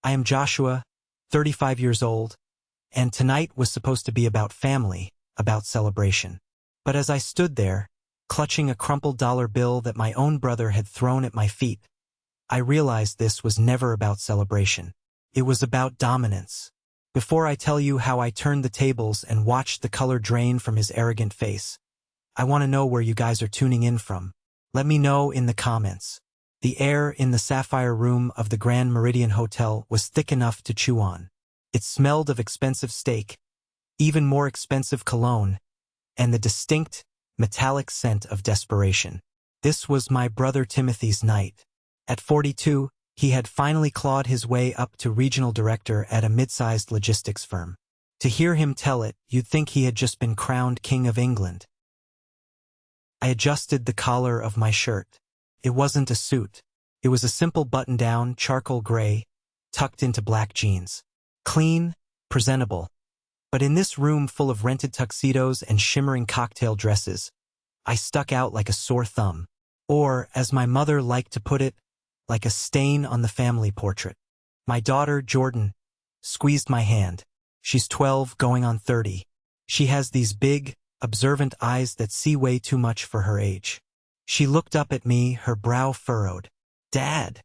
I am Joshua, 35 years old, and tonight was supposed to be about family, about celebration. But as I stood there, clutching a crumpled dollar bill that my own brother had thrown at my feet, I realized this was never about celebration. It was about dominance. Before I tell you how I turned the tables and watched the color drain from his arrogant face, I want to know where you guys are tuning in from. Let me know in the comments. The air in the Sapphire Room of the Grand Meridian Hotel was thick enough to chew on. It smelled of expensive steak, even more expensive cologne, and the distinct, metallic scent of desperation. This was my brother Timothy's night. At 42, he had finally clawed his way up to regional director at a mid-sized logistics firm. To hear him tell it, you'd think he had just been crowned King of England. I adjusted the collar of my shirt. It wasn't a suit. It was a simple button-down, charcoal gray, tucked into black jeans. Clean, presentable. But in this room full of rented tuxedos and shimmering cocktail dresses, I stuck out like a sore thumb. Or, as my mother liked to put it, like a stain on the family portrait. My daughter, Jordan, squeezed my hand. She's 12, going on 30. She has these big, observant eyes that see way too much for her age. She looked up at me, her brow furrowed. "Dad,"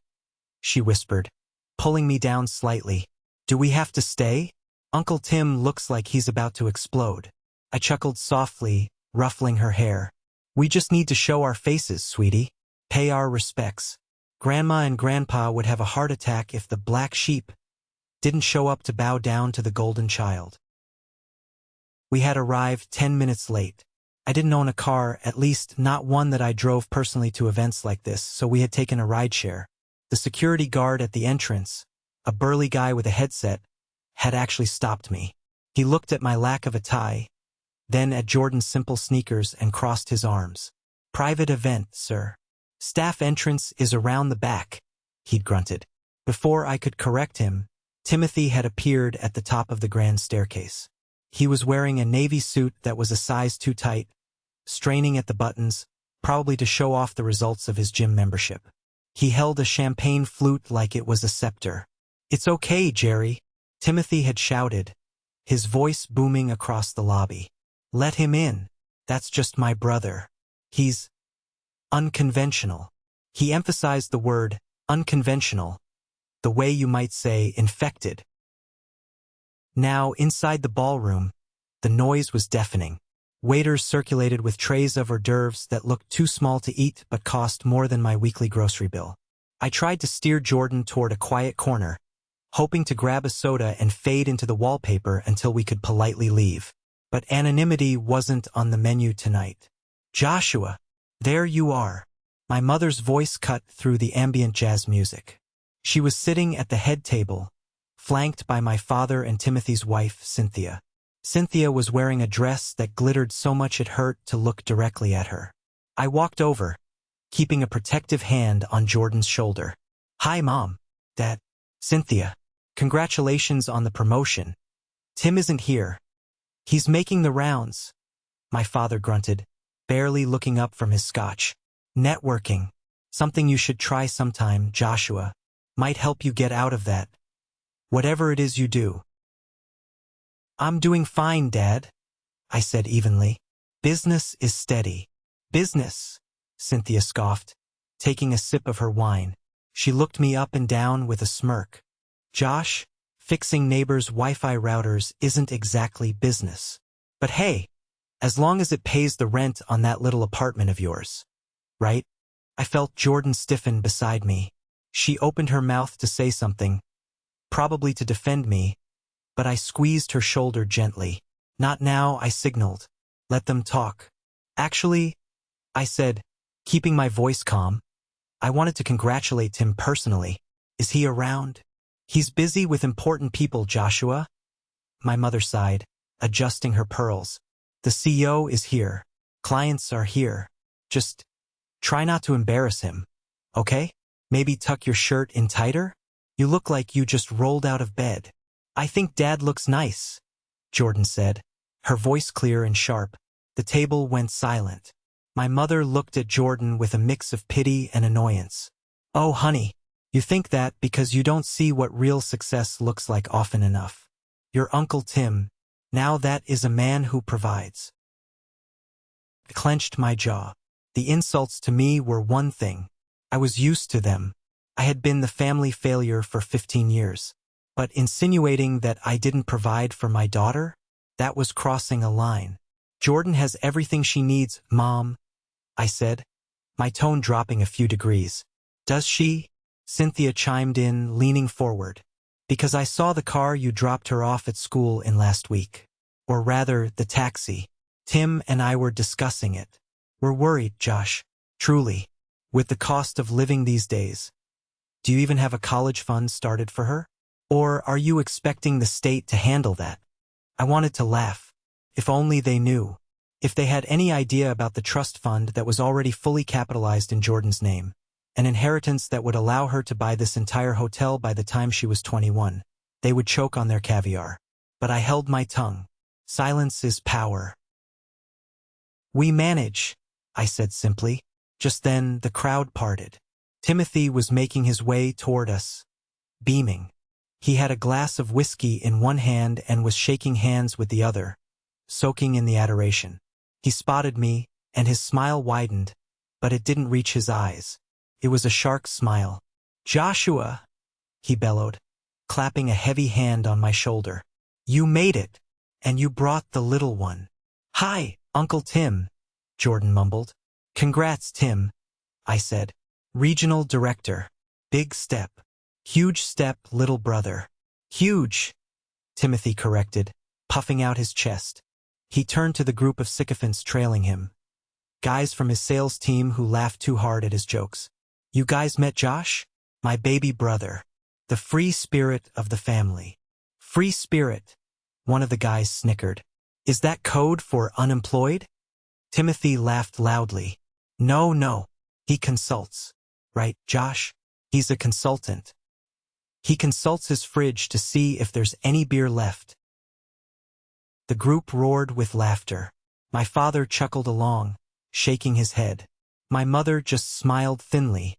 she whispered, pulling me down slightly. "Do we have to stay? Uncle Tim looks like he's about to explode." I chuckled softly, ruffling her hair. "We just need to show our faces, sweetie. Pay our respects. Grandma and Grandpa would have a heart attack if the black sheep didn't show up to bow down to the golden child." We had arrived 10 minutes late. I didn't own a car, at least not one that I drove personally to events like this, so we had taken a rideshare. The security guard at the entrance, a burly guy with a headset, had actually stopped me. He looked at my lack of a tie, then at Jordan's simple sneakers and crossed his arms. "Private event, sir. Staff entrance is around the back," he'd grunted. Before I could correct him, Timothy had appeared at the top of the grand staircase. He was wearing a navy suit that was a size too tight, straining at the buttons, probably to show off the results of his gym membership. He held a champagne flute like it was a scepter. "It's okay, Jerry," Timothy had shouted, his voice booming across the lobby. "Let him in. That's just my brother. He's unconventional." He emphasized the word unconventional, the way you might say infected. Now, inside the ballroom, the noise was deafening. Waiters circulated with trays of hors d'oeuvres that looked too small to eat but cost more than my weekly grocery bill. I tried to steer Jordan toward a quiet corner, hoping to grab a soda and fade into the wallpaper until we could politely leave. But anonymity wasn't on the menu tonight. "Joshua, there you are." My mother's voice cut through the ambient jazz music. She was sitting at the head table, flanked by my father and Timothy's wife, Cynthia. Cynthia was wearing a dress that glittered so much it hurt to look directly at her. I walked over, keeping a protective hand on Jordan's shoulder. "Hi, Mom. Dad. Cynthia, congratulations on the promotion. Tim isn't here. He's making the rounds," my father grunted, barely looking up from his scotch. "Networking. Something you should try sometime, Joshua. Might help you get out of that. Whatever it is you do." "I'm doing fine, Dad," I said evenly. "Business is steady." "Business," Cynthia scoffed, taking a sip of her wine. She looked me up and down with a smirk. "Josh, fixing neighbors' Wi-Fi routers isn't exactly business. But hey, as long as it pays the rent on that little apartment of yours. Right?" I felt Jordan stiffen beside me. She opened her mouth to say something, probably to defend me, but I squeezed her shoulder gently. "Not now," I signaled. "Let them talk." "Actually," I said, keeping my voice calm, "I wanted to congratulate Tim personally. Is he around?" "He's busy with important people, Joshua." My mother sighed, adjusting her pearls. "The CEO is here. Clients are here. Just try not to embarrass him, okay? Maybe tuck your shirt in tighter? You look like you just rolled out of bed." "I think Dad looks nice," Jordan said, her voice clear and sharp. The table went silent. My mother looked at Jordan with a mix of pity and annoyance. "Oh, honey, You think that because you don't see what real success looks like often enough. Your Uncle Tim, now that is a man who provides. I clenched my jaw. The insults to me were one thing. I was used to them. I had been the family failure for 15 years. But insinuating that I didn't provide for my daughter? That was crossing a line. Jordan has everything she needs, Mom, I said, my tone dropping a few degrees. Does she? Cynthia chimed in, leaning forward. Because I saw the car you dropped her off at school in last week. Or rather, the taxi. Tim and I were discussing it. We're worried, Josh. Truly. With the cost of living these days. Do you even have a college fund started for her? Or are you expecting the state to handle that? I wanted to laugh. If only they knew. If they had any idea about the trust fund that was already fully capitalized in Jordan's name. An inheritance that would allow her to buy this entire hotel by the time she was 21. They would choke on their caviar. But I held my tongue. Silence is power. We manage, I said simply. Just then, the crowd parted. Timothy was making his way toward us, beaming. He had a glass of whiskey in one hand and was shaking hands with the other, soaking in the adoration. He spotted me, and his smile widened, but it didn't reach his eyes. It was a shark smile. Joshua, he bellowed, clapping a heavy hand on my shoulder. You made it, and you brought the little one. Hi, Uncle Tim, Jordan mumbled. Congrats, Tim, I said. Regional director. Big step. Huge step, little brother. Huge, Timothy corrected, puffing out his chest. He turned to the group of sycophants trailing him. Guys from his sales team who laughed too hard at his jokes. You guys met Josh? My baby brother. The free spirit of the family. Free spirit, one of the guys snickered. Is that code for unemployed? Timothy laughed loudly. No. He consults. Right, Josh? He's a consultant. He consults his fridge to see if there's any beer left. The group roared with laughter. My father chuckled along, shaking his head. My mother just smiled thinly,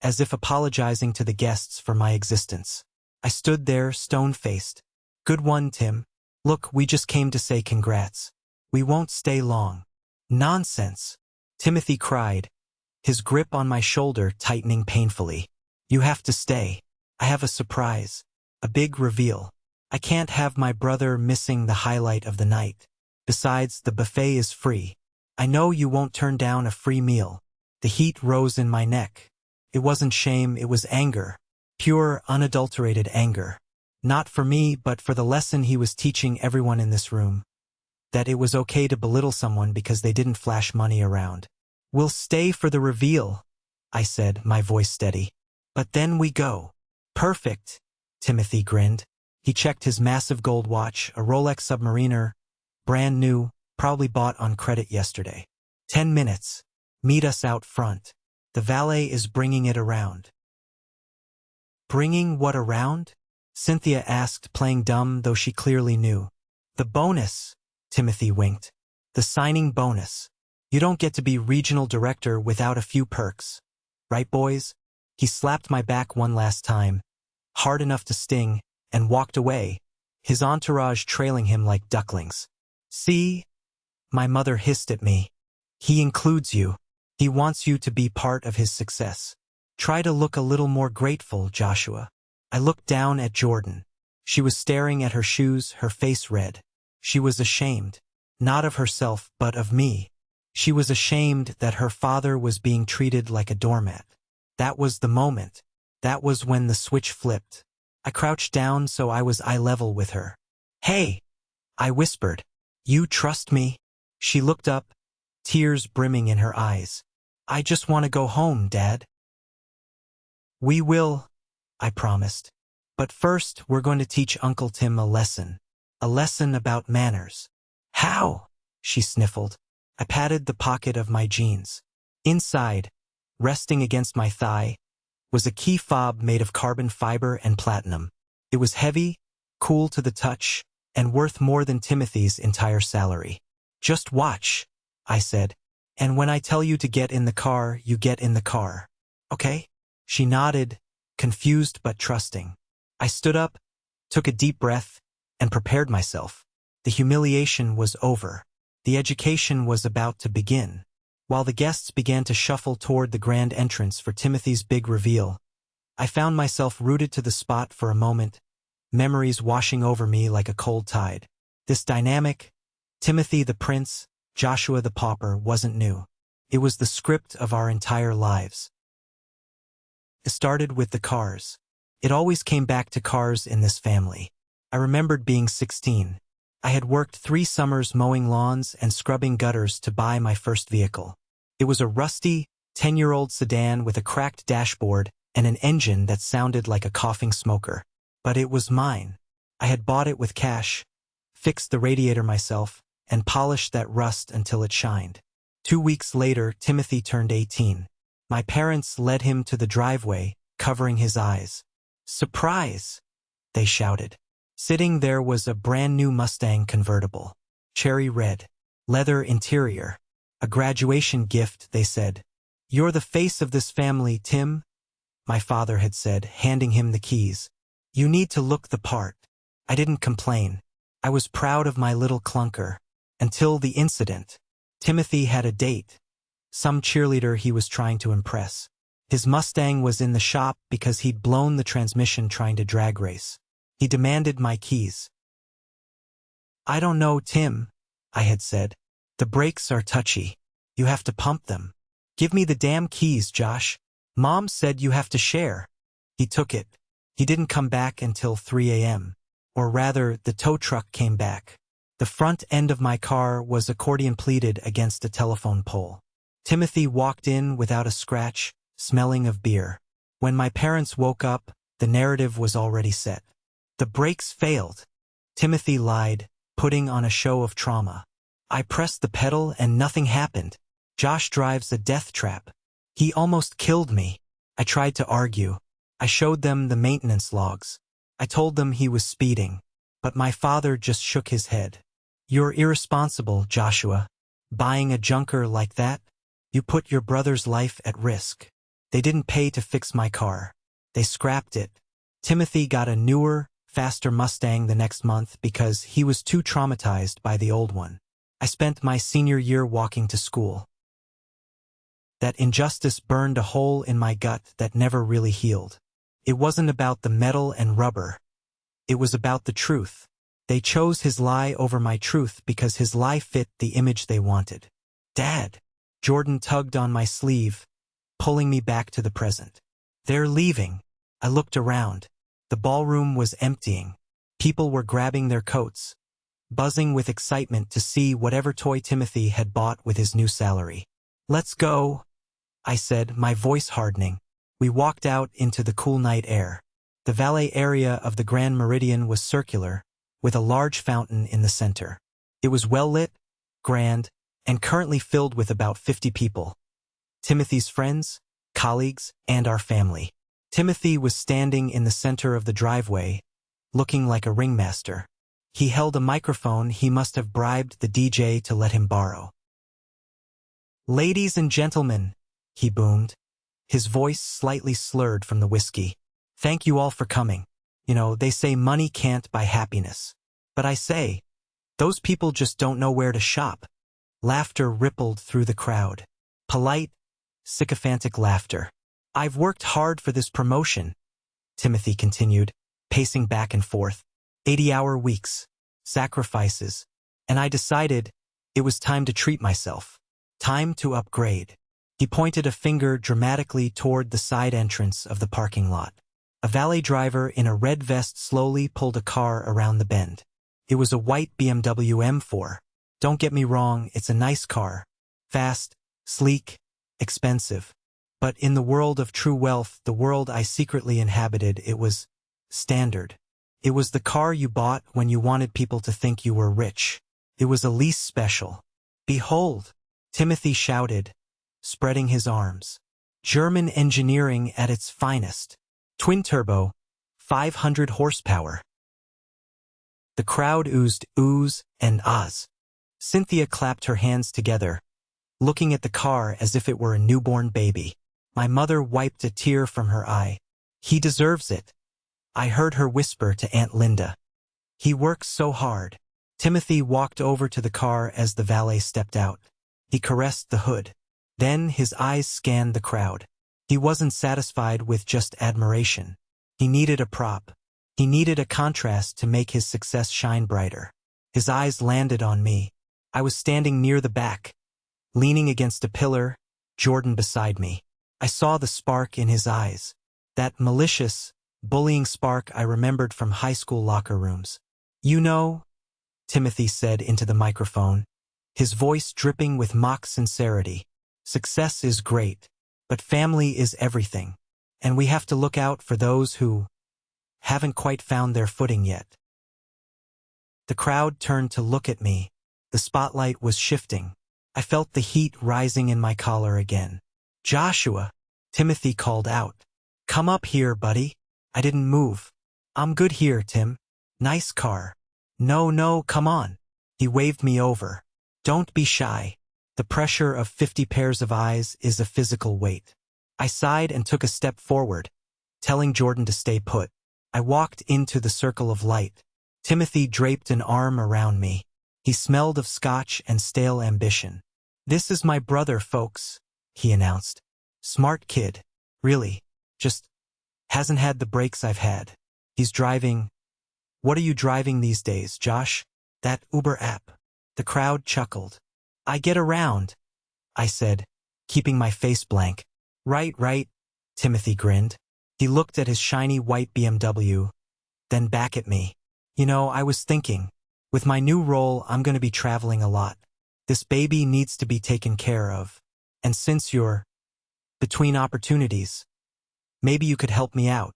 as if apologizing to the guests for my existence. I stood there, stone-faced. Good one, Tim. Look, we just came to say congrats. We won't stay long. Nonsense, Timothy cried, his grip on my shoulder tightening painfully. You have to stay. I have a surprise. A big reveal. I can't have my brother missing the highlight of the night. Besides, the buffet is free. I know you won't turn down a free meal. The heat rose in my neck. It wasn't shame, it was anger. Pure, unadulterated anger. Not for me, but for the lesson he was teaching everyone in this room. That it was okay to belittle someone because they didn't flash money around. We'll stay for the reveal, I said, my voice steady. But then we go. Perfect, Timothy grinned. He checked his massive gold watch, a Rolex Submariner, brand new, probably bought on credit yesterday. 10 minutes. Meet us out front. The valet is bringing it around. Bringing what around? Cynthia asked, playing dumb, though she clearly knew. The bonus, Timothy winked. The signing bonus. You don't get to be regional director without a few perks. Right, boys? He slapped my back one last time, hard enough to sting, and walked away, his entourage trailing him like ducklings. See? My mother hissed at me. He includes you. He wants you to be part of his success. Try to look a little more grateful, Joshua. I looked down at Jordan. She was staring at her shoes, her face red. She was ashamed. Not of herself, but of me. She was ashamed that her father was being treated like a doormat. That was the moment. That was when the switch flipped. I crouched down so I was eye level with her. Hey, I whispered. You trust me? She looked up, tears brimming in her eyes. I just want to go home, Dad. We will, I promised. But first, we're going to teach Uncle Tim a lesson. A lesson about manners. How? She sniffled. I patted the pocket of my jeans. Inside, resting against my thigh, was a key fob made of carbon fiber and platinum. It was heavy, cool to the touch, and worth more than Timothy's entire salary. Just watch, I said. And when I tell you to get in the car, you get in the car. Okay? She nodded, confused but trusting. I stood up, took a deep breath, and prepared myself. The humiliation was over. The education was about to begin. While the guests began to shuffle toward the grand entrance for Timothy's big reveal, I found myself rooted to the spot for a moment, memories washing over me like a cold tide. This dynamic, Timothy the prince, Joshua the pauper, wasn't new. It was the script of our entire lives. It started with the cars. It always came back to cars in this family. I remembered being 16. I had worked 3 summers mowing lawns and scrubbing gutters to buy my first vehicle. It was a rusty, 10-year-old sedan with a cracked dashboard and an engine that sounded like a coughing smoker. But it was mine. I had bought it with cash, fixed the radiator myself, and polished that rust until it shined. 2 weeks later, Timothy turned 18. My parents led him to the driveway, covering his eyes. "Surprise!" they shouted. Sitting there was a brand-new Mustang convertible. Cherry red. Leather interior. A graduation gift, they said. "You're the face of this family, Tim," my father had said, handing him the keys. "You need to look the part." I didn't complain. I was proud of my little clunker. Until the incident. Timothy had a date. Some cheerleader he was trying to impress. His Mustang was in the shop because he'd blown the transmission trying to drag race. He demanded my keys. "I don't know, Tim," I had said. "The brakes are touchy. You have to pump them." "Give me the damn keys, Josh. Mom said you have to share." He took it. He didn't come back until 3 a.m. Or rather, the tow truck came back. The front end of my car was accordion pleated against a telephone pole. Timothy walked in without a scratch, smelling of beer. When my parents woke up, the narrative was already set. "The brakes failed," Timothy lied, putting on a show of trauma. "I pressed the pedal and nothing happened. Josh drives a death trap. He almost killed me." I tried to argue. I showed them the maintenance logs. I told them he was speeding. But my father just shook his head. "You're irresponsible, Joshua. Buying a junker like that? You put your brother's life at risk." They didn't pay to fix my car. They scrapped it. Timothy got a newer, faster Mustang the next month because he was too traumatized by the old one. I spent my senior year walking to school. That injustice burned a hole in my gut that never really healed. It wasn't about the metal and rubber. It was about the truth. They chose his lie over my truth because his lie fit the image they wanted. "Dad!" Jordan tugged on my sleeve, pulling me back to the present. "They're leaving." I looked around. The ballroom was emptying. People were grabbing their coats, buzzing with excitement to see whatever toy Timothy had bought with his new salary. "Let's go," I said, my voice hardening. We walked out into the cool night air. The Valet area of the Grand Meridian was circular, with a large fountain in the center. It was well lit, grand, and currently filled with about 50 people. Timothy's friends, colleagues, and our family. Timothy was standing in the center of the driveway, looking like a ringmaster. He held a microphone he must have bribed the DJ to let him borrow. "Ladies and gentlemen," he boomed, his voice slightly slurred from the whiskey. "Thank you all for coming. You know, they say money can't buy happiness. But I say, those people just don't know where to shop." Laughter rippled through the crowd. Polite, sycophantic laughter. "I've worked hard for this promotion," Timothy continued, pacing back and forth. 80-hour weeks, sacrifices, and I decided it was time to treat myself. Time to upgrade. He pointed a finger dramatically toward the side entrance of the parking lot. A valet driver in a red vest slowly pulled a car around the bend. It was a white BMW M4. Don't get me wrong, it's a nice car. Fast, sleek, expensive. But in the world of true wealth, the world I secretly inhabited, it was standard. It was the car you bought when you wanted people to think you were rich. It was a lease special. "Behold," Timothy shouted, spreading his arms. "German engineering at its finest. Twin-turbo, 500 horsepower." The crowd oozed oohs and ahs. Cynthia clapped her hands together, looking at the car as if it were a newborn baby. My mother wiped a tear from her eye. He deserves it. I heard her whisper to Aunt Linda. He works so hard. Timothy walked over to the car as the valet stepped out. He caressed the hood. Then his eyes scanned the crowd. He wasn't satisfied with just admiration. He needed a prop. He needed a contrast to make his success shine brighter. His eyes landed on me. I was standing near the back, leaning against a pillar, Jordan beside me. I saw the spark in his eyes. That malicious, bullying spark I remembered from high school locker rooms. "You know," Timothy said into the microphone, his voice dripping with mock sincerity, "success is great, but family is everything, and we have to look out for those who haven't quite found their footing yet." The crowd turned to look at me. The spotlight was shifting. I felt the heat rising in my collar again. "Joshua," Timothy called out. "Come up here, buddy." I didn't move. "I'm good here, Tim. Nice car." No, come on." He waved me over. "Don't be shy. The pressure of 50 pairs of eyes is a physical weight." I sighed and took a step forward, telling Jordan to stay put. I walked into the circle of light. Timothy draped an arm around me. He smelled of scotch and stale ambition. "This is my brother, folks," he announced. "Smart kid. Really. Just hasn't had the breaks I've had. He's driving—" "What are you driving these days, Josh?" "That Uber app." The crowd chuckled. "I get around," I said, keeping my face blank. Right, Timothy grinned. He looked at his shiny white BMW, then back at me. "You know, I was thinking, with my new role, I'm going to be traveling a lot. This baby needs to be taken care of. And since you're between opportunities, maybe you could help me out."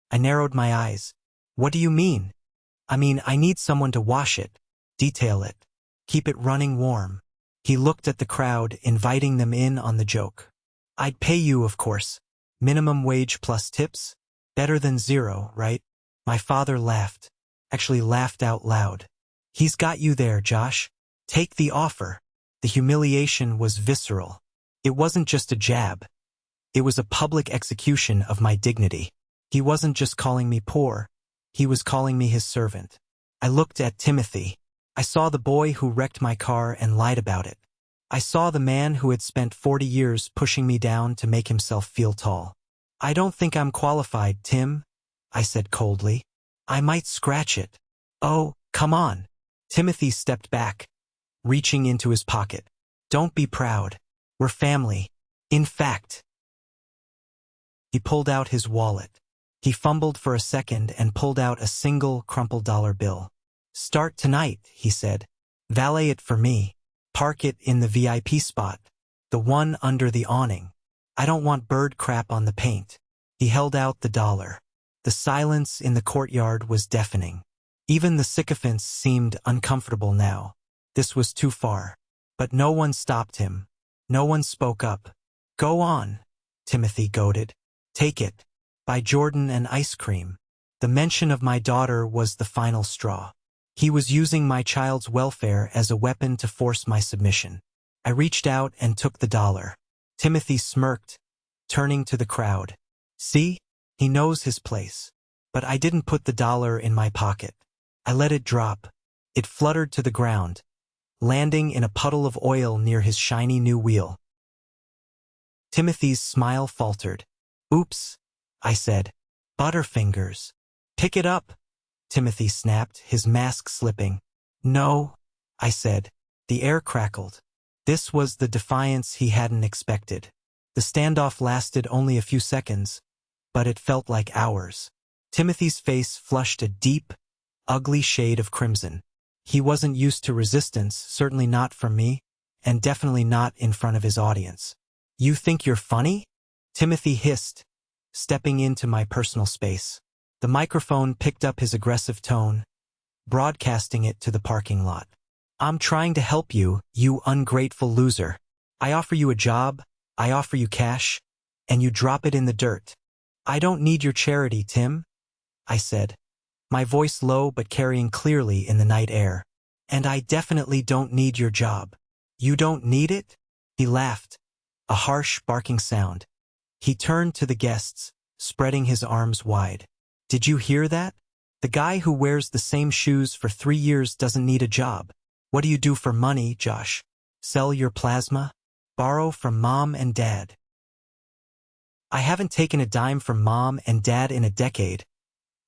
I narrowed my eyes. "What do you mean?" "I mean, I need someone to wash it, detail it, keep it running warm." He looked at the crowd, inviting them in on the joke. "I'd pay you, of course. Minimum wage plus tips? Better than zero, right?" My father laughed. Actually laughed out loud. "He's got you there, Josh. Take the offer." The humiliation was visceral. It wasn't just a jab. It was a public execution of my dignity. He wasn't just calling me poor. He was calling me his servant. I looked at Timothy. I saw the boy who wrecked my car and lied about it. I saw the man who had spent 40 years pushing me down to make himself feel tall. "I don't think I'm qualified, Tim," I said coldly. "I might scratch it." "Oh, come on." Timothy stepped back, reaching into his pocket. "Don't be proud. We're family. In fact—" He pulled out his wallet. He fumbled for a second and pulled out a single crumpled dollar bill. "Start tonight," he said. "Valet it for me. Park it in the VIP spot. The one under the awning. I don't want bird crap on the paint." He held out the dollar. The silence in the courtyard was deafening. Even the sycophants seemed uncomfortable now. This was too far. But no one stopped him. No one spoke up. "Go on," Timothy goaded. "Take it. Buy Jordan an ice cream." The mention of my daughter was the final straw. He was using my child's welfare as a weapon to force my submission. I reached out and took the dollar. Timothy smirked, turning to the crowd. "See? He knows his place." But I didn't put the dollar in my pocket. I let it drop. It fluttered to the ground, landing in a puddle of oil near his shiny new wheel. Timothy's smile faltered. "Oops," I said. "Butterfingers." "Pick it up," Timothy snapped, his mask slipping. "No," I said. The air crackled. This was the defiance he hadn't expected. The standoff lasted only a few seconds, but it felt like hours. Timothy's face flushed a deep, ugly shade of crimson. He wasn't used to resistance, certainly not from me, and definitely not in front of his audience. "You think you're funny?" Timothy hissed, stepping into my personal space. The microphone picked up his aggressive tone, broadcasting it to the parking lot. "I'm trying to help you, you ungrateful loser. I offer you a job, I offer you cash, and you drop it in the dirt. I don't need your charity, Tim," I said, my voice low but carrying clearly in the night air. "And I definitely don't need your job." "You don't need it?" He laughed, a harsh, barking sound. He turned to the guests. spreading his arms wide. Did you hear that? The guy who wears the same shoes for 3 years doesn't need a job. What do you do for money, Josh? Sell your plasma? Borrow from mom and dad? I haven't taken a dime from mom and dad in a decade,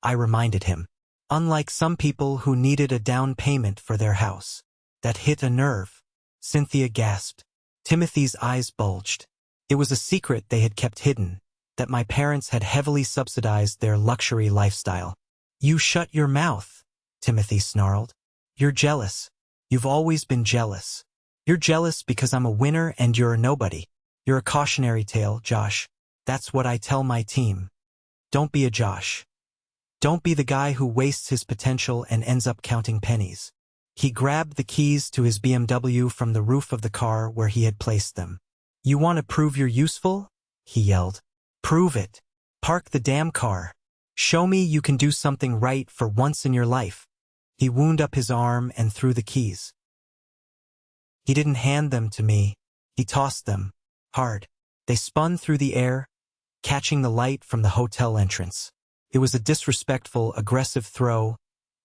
I reminded him. Unlike some people who needed a down payment for their house. That hit a nerve. Cynthia gasped. Timothy's eyes bulged. It was a secret they had kept hidden, that my parents had heavily subsidized their luxury lifestyle. You shut your mouth, Timothy snarled. You're jealous. You've always been jealous. You're jealous because I'm a winner and you're a nobody. You're a cautionary tale, Josh. That's what I tell my team. Don't be a Josh. Don't be the guy who wastes his potential and ends up counting pennies. He grabbed the keys to his BMW from the roof of the car where he had placed them. You want to prove you're useful? He yelled. Prove it. Park the damn car. Show me you can do something right for once in your life. He wound up his arm and threw the keys. He didn't hand them to me. He tossed them. Hard. They spun through the air, catching the light from the hotel entrance. It was a disrespectful, aggressive throw,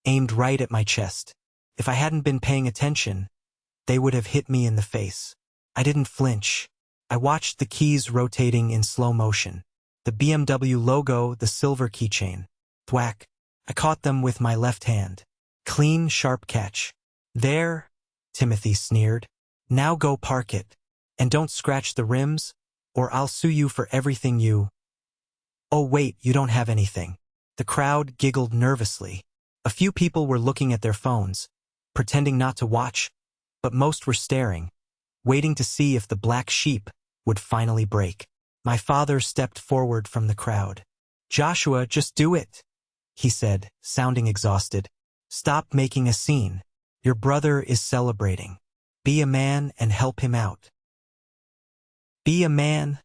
aimed right at my chest. If I hadn't been paying attention, they would have hit me in the face. I didn't flinch. I watched the keys rotating in slow motion. The BMW logo, the silver keychain. Thwack. I caught them with my left hand. Clean, sharp catch. There, Timothy sneered. Now go park it. And don't scratch the rims, or I'll sue you for everything you... Oh wait, you don't have anything. The crowd giggled nervously. A few people were looking at their phones, pretending not to watch, but most were staring, waiting to see if the black sheep would finally break. My father stepped forward from the crowd. Joshua, just do it, he said, sounding exhausted. Stop making a scene. Your brother is celebrating. Be a man and help him out. Be a man,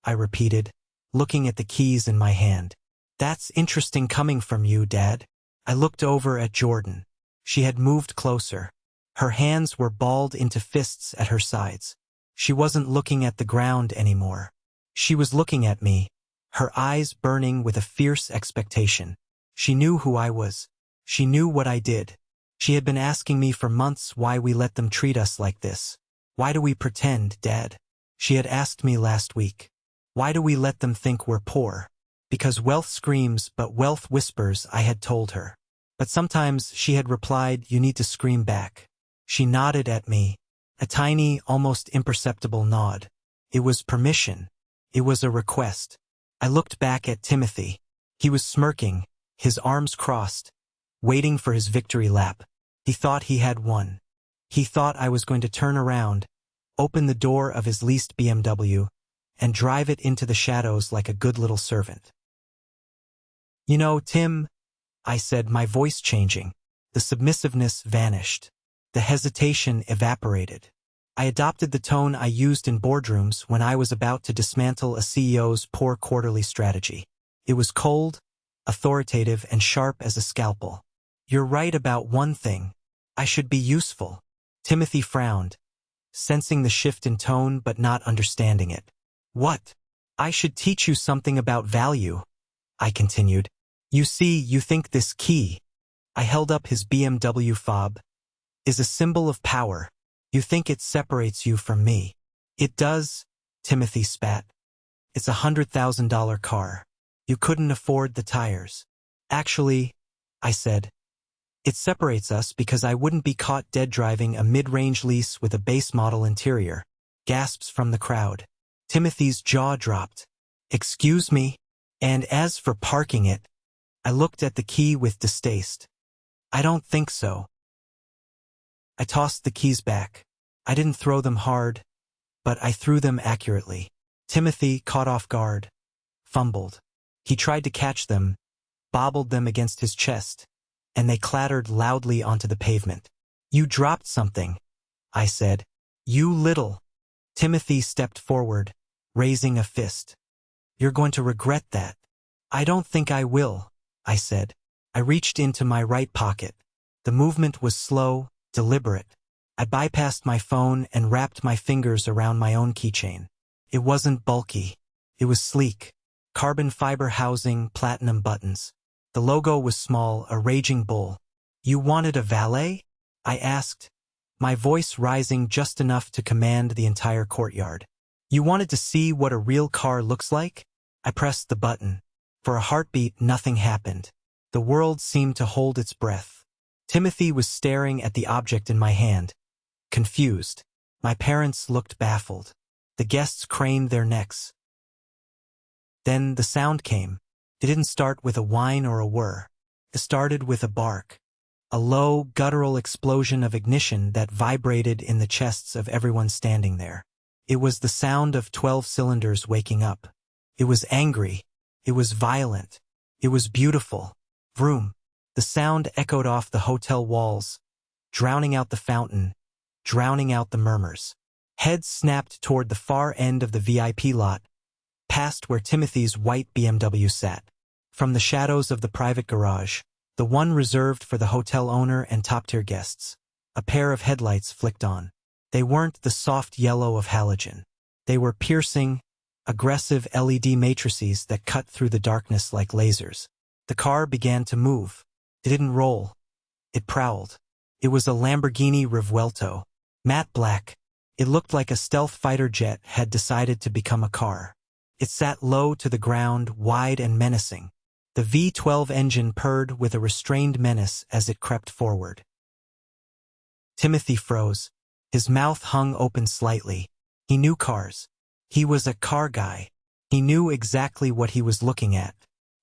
I repeated, looking at the keys in my hand. That's interesting coming from you, Dad. I looked over at Jordan. She had moved closer. Her hands were balled into fists at her sides. She wasn't looking at the ground anymore. She was looking at me, her eyes burning with a fierce expectation. She knew who I was. She knew what I did. She had been asking me for months why we let them treat us like this. Why do we pretend, Dad? She had asked me last week. Why do we let them think we're poor? Because wealth screams, but wealth whispers, I had told her. But sometimes she had replied, you need to scream back. She nodded at me, a tiny, almost imperceptible nod. It was permission. It was a request. I looked back at Timothy. He was smirking, his arms crossed, waiting for his victory lap. He thought he had won. He thought I was going to turn around, open the door of his leased BMW, and drive it into the shadows like a good little servant. You know, Tim, I said, my voice changing. The submissiveness vanished. The hesitation evaporated. I adopted the tone I used in boardrooms when I was about to dismantle a CEO's poor quarterly strategy. It was cold, authoritative, and sharp as a scalpel. You're right about one thing. I should be useful. Timothy frowned, sensing the shift in tone but not understanding it. What? I should teach you something about value, I continued. You see, you think this key, I held up his BMW fob, is a symbol of power. You think it separates you from me. It does, Timothy spat. It's $100,000 car. You couldn't afford the tires. Actually, I said, it separates us because I wouldn't be caught dead driving a mid-range lease with a base model interior. Gasps from the crowd. Timothy's jaw dropped. Excuse me? And as for parking it, I looked at the key with distaste. I don't think so. I tossed the keys back. I didn't throw them hard, but I threw them accurately. Timothy, caught off guard, fumbled. He tried to catch them, bobbled them against his chest, and they clattered loudly onto the pavement. You dropped something, I said. You little. Timothy stepped forward, raising a fist. You're going to regret that. I don't think I will, I said. I reached into my right pocket. The movement was slow, deliberate. I bypassed my phone and wrapped my fingers around my own keychain. It wasn't bulky. It was sleek, Carbon fiber housing, platinum buttons. The logo was small, a raging bull. You wanted a valet? I asked, my voice rising just enough to command the entire courtyard. You wanted to see what a real car looks like? I pressed the button. For a heartbeat, nothing happened. The world seemed to hold its breath. Timothy was staring at the object in my hand, confused. My parents looked baffled. The guests craned their necks. Then the sound came. It didn't start with a whine or a whir. It started with a bark. A low, guttural explosion of ignition that vibrated in the chests of everyone standing there. It was the sound of 12 cylinders waking up. It was angry. It was violent. It was beautiful. Vroom. The sound echoed off the hotel walls, drowning out the fountain, drowning out the murmurs. Heads snapped toward the far end of the VIP lot, past where Timothy's white BMW sat. From the shadows of the private garage, the one reserved for the hotel owner and top-tier guests, a pair of headlights flicked on. They weren't the soft yellow of halogen. They were piercing, aggressive LED matrices that cut through the darkness like lasers. The car began to move. It didn't roll. It prowled. It was a Lamborghini Revuelto, matte black. It looked like a stealth fighter jet had decided to become a car. It sat low to the ground, wide and menacing. The V12 engine purred with a restrained menace as it crept forward. Timothy froze. His mouth hung open slightly. He knew cars. He was a car guy. He knew exactly what he was looking at.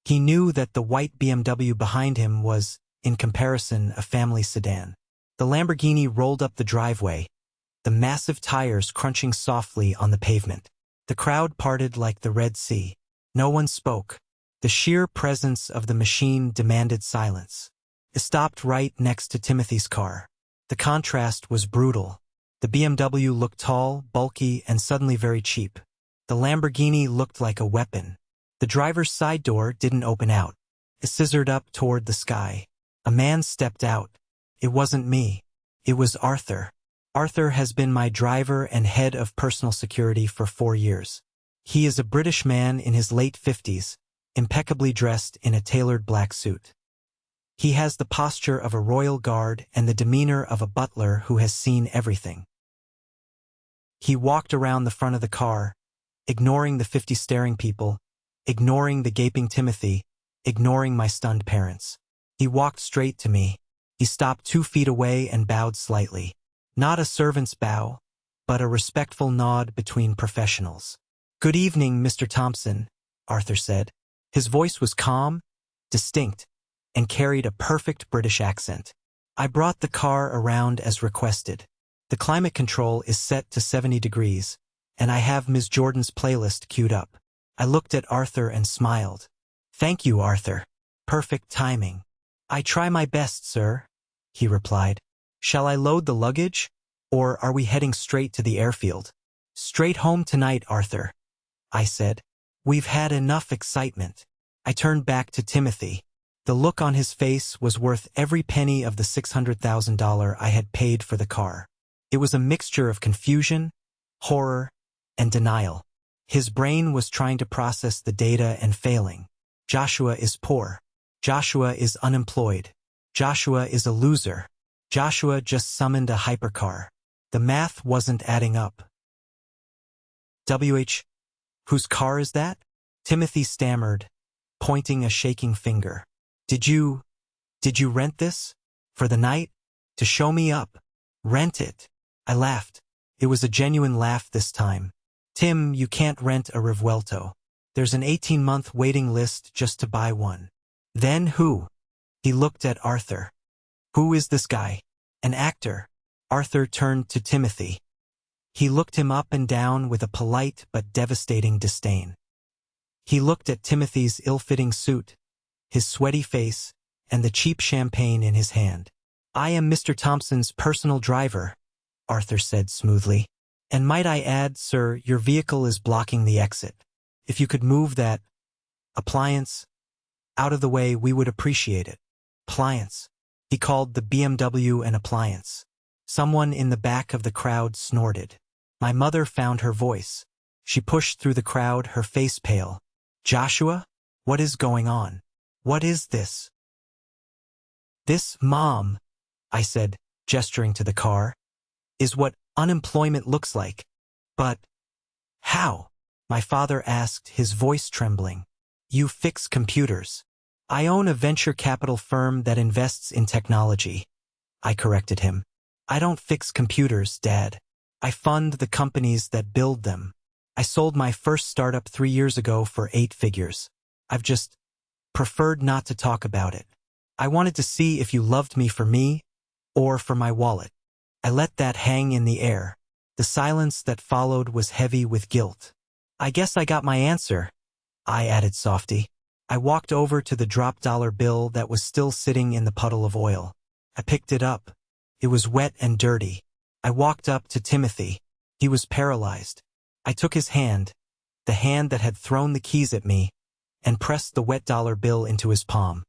He knew that the white BMW behind him was, in comparison, a family sedan. The Lamborghini rolled up the driveway, the massive tires crunching softly on the pavement. The crowd parted like the Red Sea. No one spoke. The sheer presence of the machine demanded silence. It stopped right next to Timothy's car. The contrast was brutal. The BMW looked tall, bulky, and suddenly very cheap. The Lamborghini looked like a weapon. The driver's side door didn't open out. It scissored up toward the sky. A man stepped out. It wasn't me. It was Arthur. Arthur has been my driver and head of personal security for 4 years. He is a British man in his late 50s, impeccably dressed in a tailored black suit. He has the posture of a royal guard and the demeanor of a butler who has seen everything. He walked around the front of the car, ignoring the 50 staring people, ignoring the gaping Timothy, ignoring my stunned parents. He walked straight to me. He stopped 2 feet away and bowed slightly. Not a servant's bow, but a respectful nod between professionals. "Good evening, Mr. Thompson," Arthur said. His voice was calm, distinct, and carried a perfect British accent. "I brought the car around as requested. The climate control is set to 70 degrees, and I have Ms. Jordan's playlist queued up." I looked at Arthur and smiled. "Thank you, Arthur. Perfect timing." "I try my best, sir," he replied. "Shall I load the luggage, or are we heading straight to the airfield?" "Straight home tonight, Arthur," I said. "We've had enough excitement." I turned back to Timothy. The look on his face was worth every penny of the $600,000 I had paid for the car. It was a mixture of confusion, horror, and denial. His brain was trying to process the data and failing. Joshua is poor. Joshua is unemployed. Joshua is a loser. Joshua just summoned a hypercar. The math wasn't adding up. Whose car is that?" Timothy stammered, pointing a shaking finger. Did you rent this? For the night? To show me up? Rent it?" I laughed. It was a genuine laugh this time. "Tim, you can't rent a Revuelto. There's an 18-month waiting list just to buy one." "Then who?" He looked at Arthur. "Who is this guy?" "An actor." Arthur turned to Timothy. He looked him up and down with a polite but devastating disdain. He looked at Timothy's ill-fitting suit, his sweaty face, and the cheap champagne in his hand. "I am Mr. Thompson's personal driver," Arthur said smoothly. "And might I add, sir, your vehicle is blocking the exit. If you could move that appliance out of the way, we would appreciate it." Appliance. He called the BMW an appliance. Someone in the back of the crowd snorted. My mother found her voice. She pushed through the crowd, her face pale. Joshua? What is going on? What is this? This, Mom, I said, gesturing to the car, is what unemployment looks like. But how? My father asked, his voice trembling. You fix computers. I own a venture capital firm that invests in technology. I corrected him. I don't fix computers, Dad. I fund the companies that build them. I sold my first startup 3 years ago for 8 figures. I've just preferred not to talk about it. I wanted to see if you loved me for me or for my wallet. I let that hang in the air. The silence that followed was heavy with guilt. I guess I got my answer, I added softly. I walked over to the drop-dollar bill that was still sitting in the puddle of oil. I picked it up. It was wet and dirty. I walked up to Timothy. He was paralyzed. I took his hand, the hand that had thrown the keys at me, and pressed the wet dollar bill into his palm.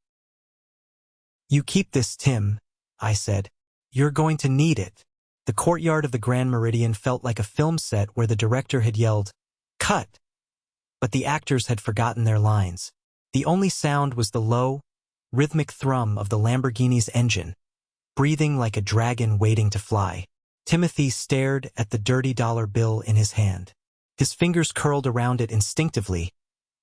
You keep this, Tim, I said. You're going to need it. The courtyard of the Grand Meridian felt like a film set where the director had yelled, "Cut!" But the actors had forgotten their lines. The only sound was the low, rhythmic thrum of the Lamborghini's engine, breathing like a dragon waiting to fly. Timothy stared at the dirty dollar bill in his hand. His fingers curled around it instinctively,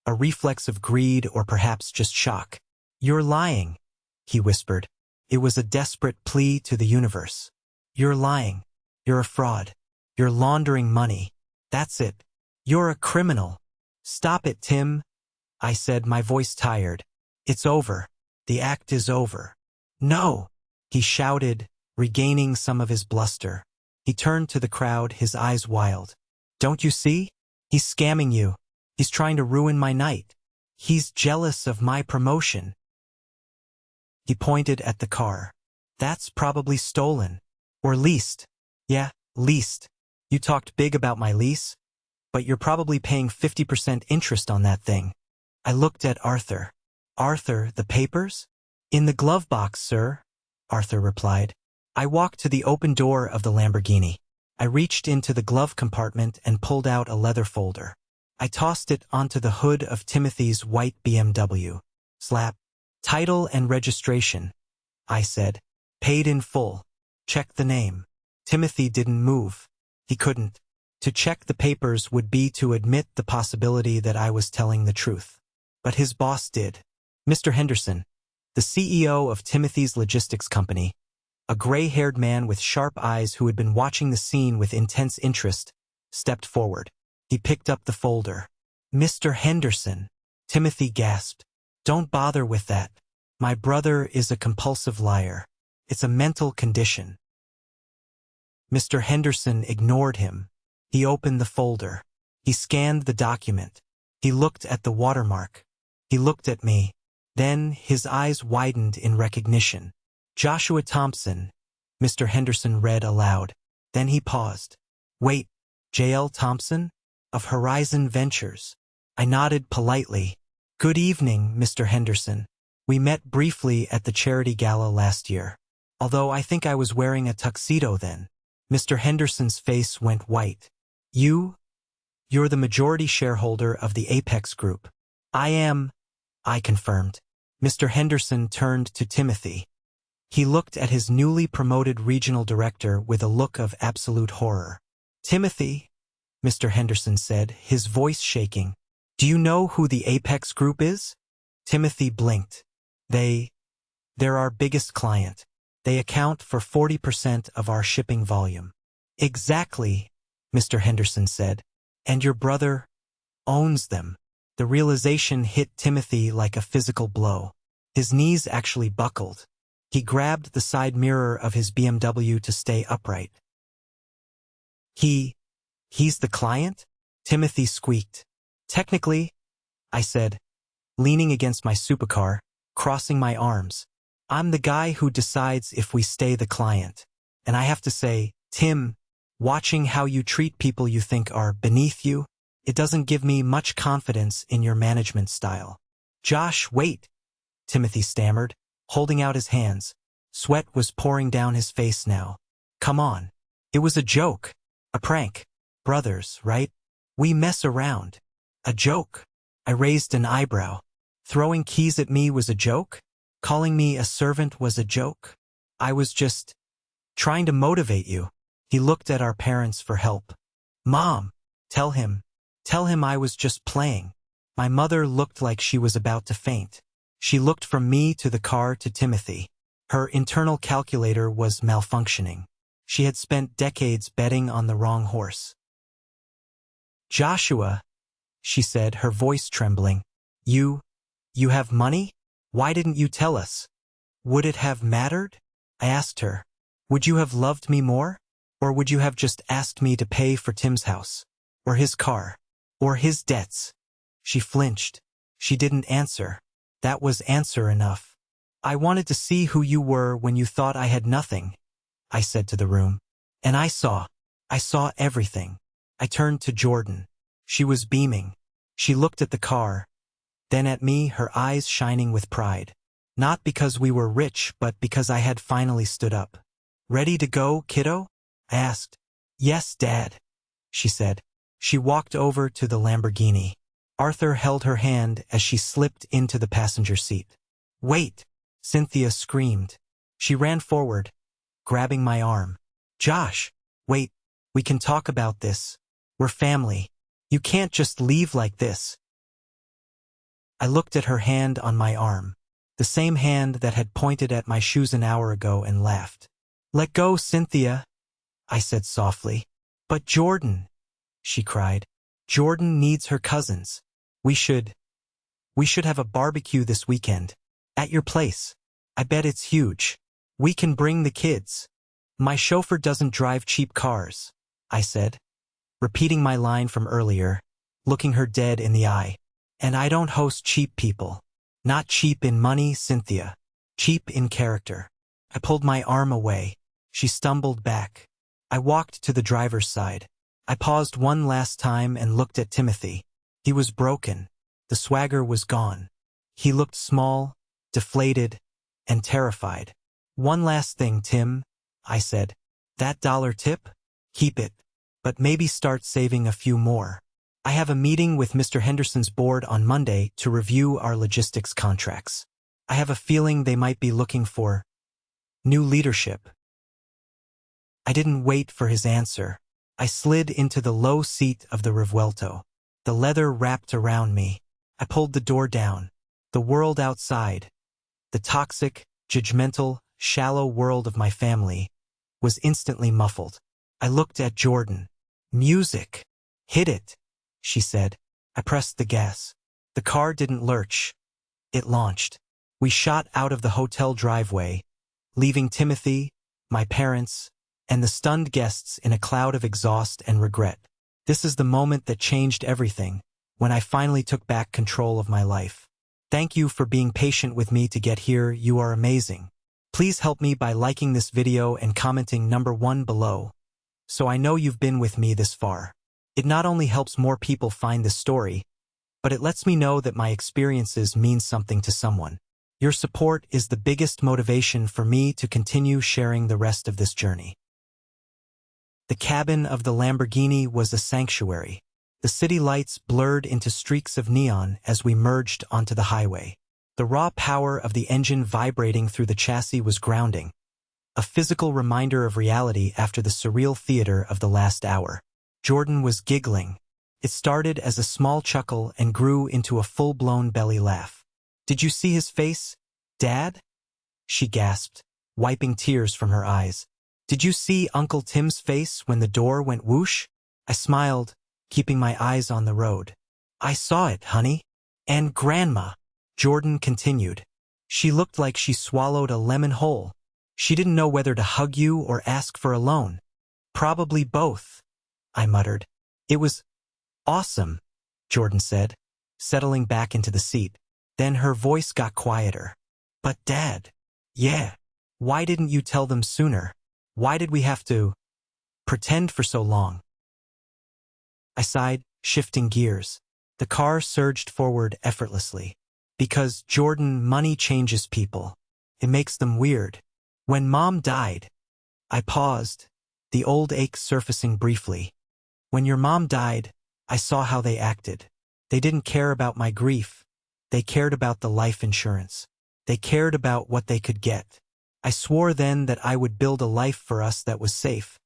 a reflex of greed or perhaps just shock. You're lying, he whispered. It was a desperate plea to the universe. You're lying. You're a fraud. You're laundering money. That's it. You're a criminal. Stop it, Tim, I said, my voice tired. It's over. The act is over. No, he shouted, regaining some of his bluster. He turned to the crowd, his eyes wild. Don't you see? He's scamming you. He's trying to ruin my night. He's jealous of my promotion. He pointed at the car. That's probably stolen. Or leased. Yeah, leased. You talked big about my lease, but you're probably paying 50% interest on that thing. I looked at Arthur. Arthur, the papers? In the glove box, sir, Arthur replied. I walked to the open door of the Lamborghini. I reached into the glove compartment and pulled out a leather folder. I tossed it onto the hood of Timothy's white BMW. Slap. Title and registration, I said. Paid in full. Check the name. Timothy didn't move. He couldn't. To check the papers would be to admit the possibility that I was telling the truth. But his boss did. Mr. Henderson, the CEO of Timothy's logistics company, a gray-haired man with sharp eyes who had been watching the scene with intense interest, stepped forward. He picked up the folder. Mr. Henderson, Timothy gasped. Don't bother with that. My brother is a compulsive liar. It's a mental condition. Mr. Henderson ignored him. He opened the folder. He scanned the document. He looked at the watermark. He looked at me. Then his eyes widened in recognition. Joshua Thompson, Mr. Henderson read aloud. Then he paused. Wait, J.L. Thompson? Of Horizon Ventures. I nodded politely. Good evening, Mr. Henderson. We met briefly at the charity gala last year. Although I think I was wearing a tuxedo then. Mr. Henderson's face went white. You're the majority shareholder of the Apex Group. I am, I confirmed. Mr. Henderson turned to Timothy. He looked at his newly promoted regional director with a look of absolute horror. Timothy, Mr. Henderson said, his voice shaking. Do you know who the Apex Group is? Timothy blinked. They're our biggest client. They account for 40% of our shipping volume. Exactly, Mr. Henderson said. And your brother owns them. The realization hit Timothy like a physical blow. His knees actually buckled. He grabbed the side mirror of his BMW to stay upright. He's the client? Timothy squeaked. Technically, I said, leaning against my supercar, crossing my arms. I'm the guy who decides if we stay the client. And I have to say, Tim, watching how you treat people you think are beneath you, it doesn't give me much confidence in your management style. Josh, wait, Timothy stammered, holding out his hands. Sweat was pouring down his face now. Come on. It was a joke. A prank. Brothers, right? We mess around. A joke. I raised an eyebrow. Throwing keys at me was a joke? Calling me a servant was a joke? I was just trying to motivate you. He looked at our parents for help. Mom, tell him I was just playing. My mother looked like she was about to faint. She looked from me to the car to Timothy. Her internal calculator was malfunctioning. She had spent decades betting on the wrong horse. Joshua, she said, her voice trembling. You have money? Why didn't you tell us? Would it have mattered? I asked her. Would you have loved me more? Or would you have just asked me to pay for Tim's house? Or his car? Or his debts? She flinched. She didn't answer. That was answer enough. I wanted to see who you were when you thought I had nothing, I said to the room. And I saw everything. I turned to Jordan. She was beaming. She looked at the car, then at me, her eyes shining with pride. Not because we were rich, but because I had finally stood up. Ready to go, kiddo? I asked. Yes, Dad, she said. She walked over to the Lamborghini. Arthur held her hand as she slipped into the passenger seat. Wait, Cynthia screamed. She ran forward, grabbing my arm. Josh, wait, we can talk about this. We're family. You can't just leave like this. I looked at her hand on my arm, the same hand that had pointed at my shoes an hour ago, and laughed. Let go, Cynthia, I said softly. But Jordan, she cried. Jordan needs her cousins. We should have a barbecue this weekend. At your place. I bet it's huge. We can bring the kids. My chauffeur doesn't drive cheap cars, I said, repeating my line from earlier, looking her dead in the eye. And I don't host cheap people. Not cheap in money, Cynthia. Cheap in character. I pulled my arm away. She stumbled back. I walked to the driver's side. I paused one last time and looked at Timothy. He was broken. The swagger was gone. He looked small, deflated, and terrified. One last thing, Tim, I said. That $1 tip? Keep it. But maybe start saving a few more. I have a meeting with Mr. Henderson's board on Monday to review our logistics contracts. I have a feeling they might be looking for new leadership. I didn't wait for his answer. I slid into the low seat of the Revuelto. The leather wrapped around me. I pulled the door down. The world outside, the toxic, judgmental, shallow world of my family, was instantly muffled. I looked at Jordan. Music. Hit it, she said. I pressed the gas. The car didn't lurch. It launched. We shot out of the hotel driveway, leaving Timothy, my parents, and the stunned guests in a cloud of exhaust and regret. This is the moment that changed everything, when I finally took back control of my life. Thank you for being patient with me to get here. You are amazing. Please help me by liking this video and commenting number 1 below, so I know you've been with me this far. It not only helps more people find this story, but it lets me know that my experiences mean something to someone. Your support is the biggest motivation for me to continue sharing the rest of this journey. The cabin of the Lamborghini was a sanctuary. The city lights blurred into streaks of neon as we merged onto the highway. The raw power of the engine vibrating through the chassis was grounding, a physical reminder of reality after the surreal theater of the last hour. Jordan was giggling. It started as a small chuckle and grew into a full-blown belly laugh. Did you see his face, Dad? She gasped, wiping tears from her eyes. Did you see Uncle Tim's face when the door went whoosh? I smiled, keeping my eyes on the road. I saw it, honey. And Grandma, Jordan continued. She looked like she swallowed a lemon whole. She didn't know whether to hug you or ask for a loan. Probably both, I muttered. It was awesome, Jordan said, settling back into the seat. Then her voice got quieter. But Dad, yeah, why didn't you tell them sooner? Why did we have to pretend for so long? I sighed, shifting gears. The car surged forward effortlessly. Because, Jordan, money changes people. It makes them weird. When Mom died, I paused, the old ache surfacing briefly. When your mom died, I saw how they acted. They didn't care about my grief. They cared about the life insurance. They cared about what they could get. I swore then that I would build a life for us that was safe,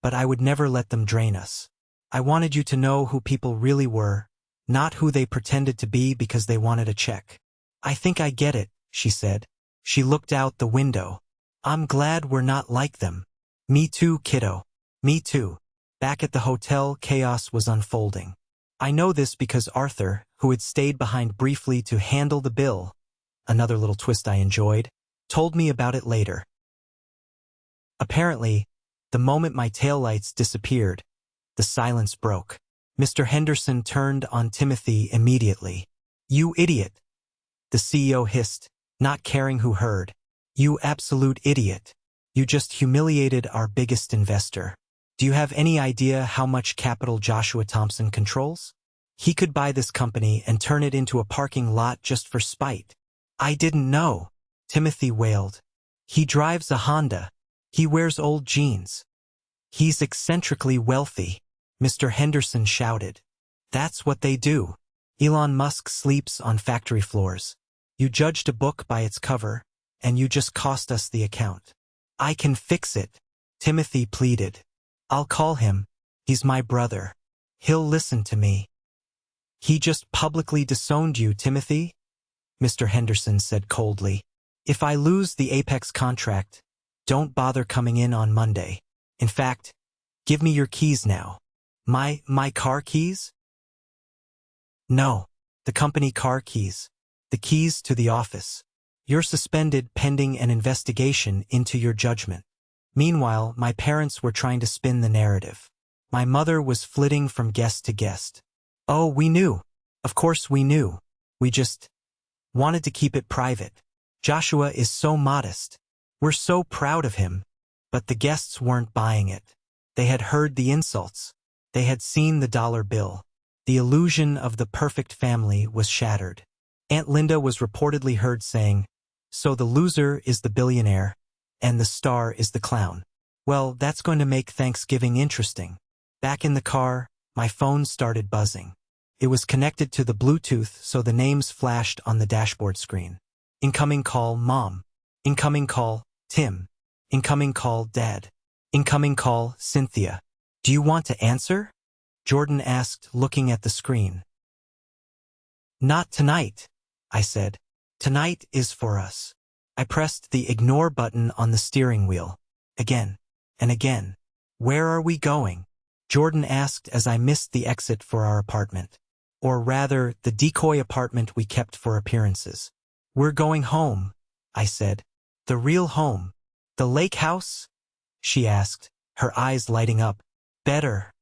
but I would never let them drain us. I wanted you to know who people really were, not who they pretended to be because they wanted a check. I think I get it, she said. She looked out the window. I'm glad we're not like them. Me too, kiddo. Me too. Back at the hotel, chaos was unfolding. I know this because Arthur, who had stayed behind briefly to handle the bill, another little twist I enjoyed, told me about it later. Apparently, the moment my taillights disappeared, the silence broke. Mr. Henderson turned on Timothy immediately. You idiot, the CEO hissed, not caring who heard. You absolute idiot. You just humiliated our biggest investor. Do you have any idea how much capital Joshua Thompson controls? He could buy this company and turn it into a parking lot just for spite. I didn't know, Timothy wailed. He drives a Honda. He wears old jeans. He's eccentrically wealthy, Mr. Henderson shouted. That's what they do. Elon Musk sleeps on factory floors. You judged a book by its cover, and you just cost us the account. I can fix it, Timothy pleaded. I'll call him. He's my brother. He'll listen to me. He just publicly disowned you, Timothy, Mr. Henderson said coldly. If I lose the Apex contract, don't bother coming in on Monday. In fact, give me your keys now. My car keys? No, the company car keys. The keys to the office. You're suspended pending an investigation into your judgment. Meanwhile, my parents were trying to spin the narrative. My mother was flitting from guest to guest. Oh, we knew. Of course we knew. We just wanted to keep it private. Joshua is so modest. We're so proud of him. But the guests weren't buying it. They had heard the insults. They had seen the dollar bill. The illusion of the perfect family was shattered. Aunt Linda was reportedly heard saying, "So the loser is the billionaire, and the star is the clown. Well, that's going to make Thanksgiving interesting." Back in the car, my phone started buzzing. It was connected to the Bluetooth, so the names flashed on the dashboard screen. Incoming call, Mom. Incoming call, Tim. Incoming call, Dad. Incoming call, Cynthia. Do you want to answer? Jordan asked, looking at the screen. Not tonight, I said. Tonight is for us. I pressed the ignore button on the steering wheel. Again and again. Where are we going? Jordan asked as I missed the exit for our apartment. Or rather, the decoy apartment we kept for appearances. We're going home, I said. The real home. The lake house? She asked, her eyes lighting up. Better,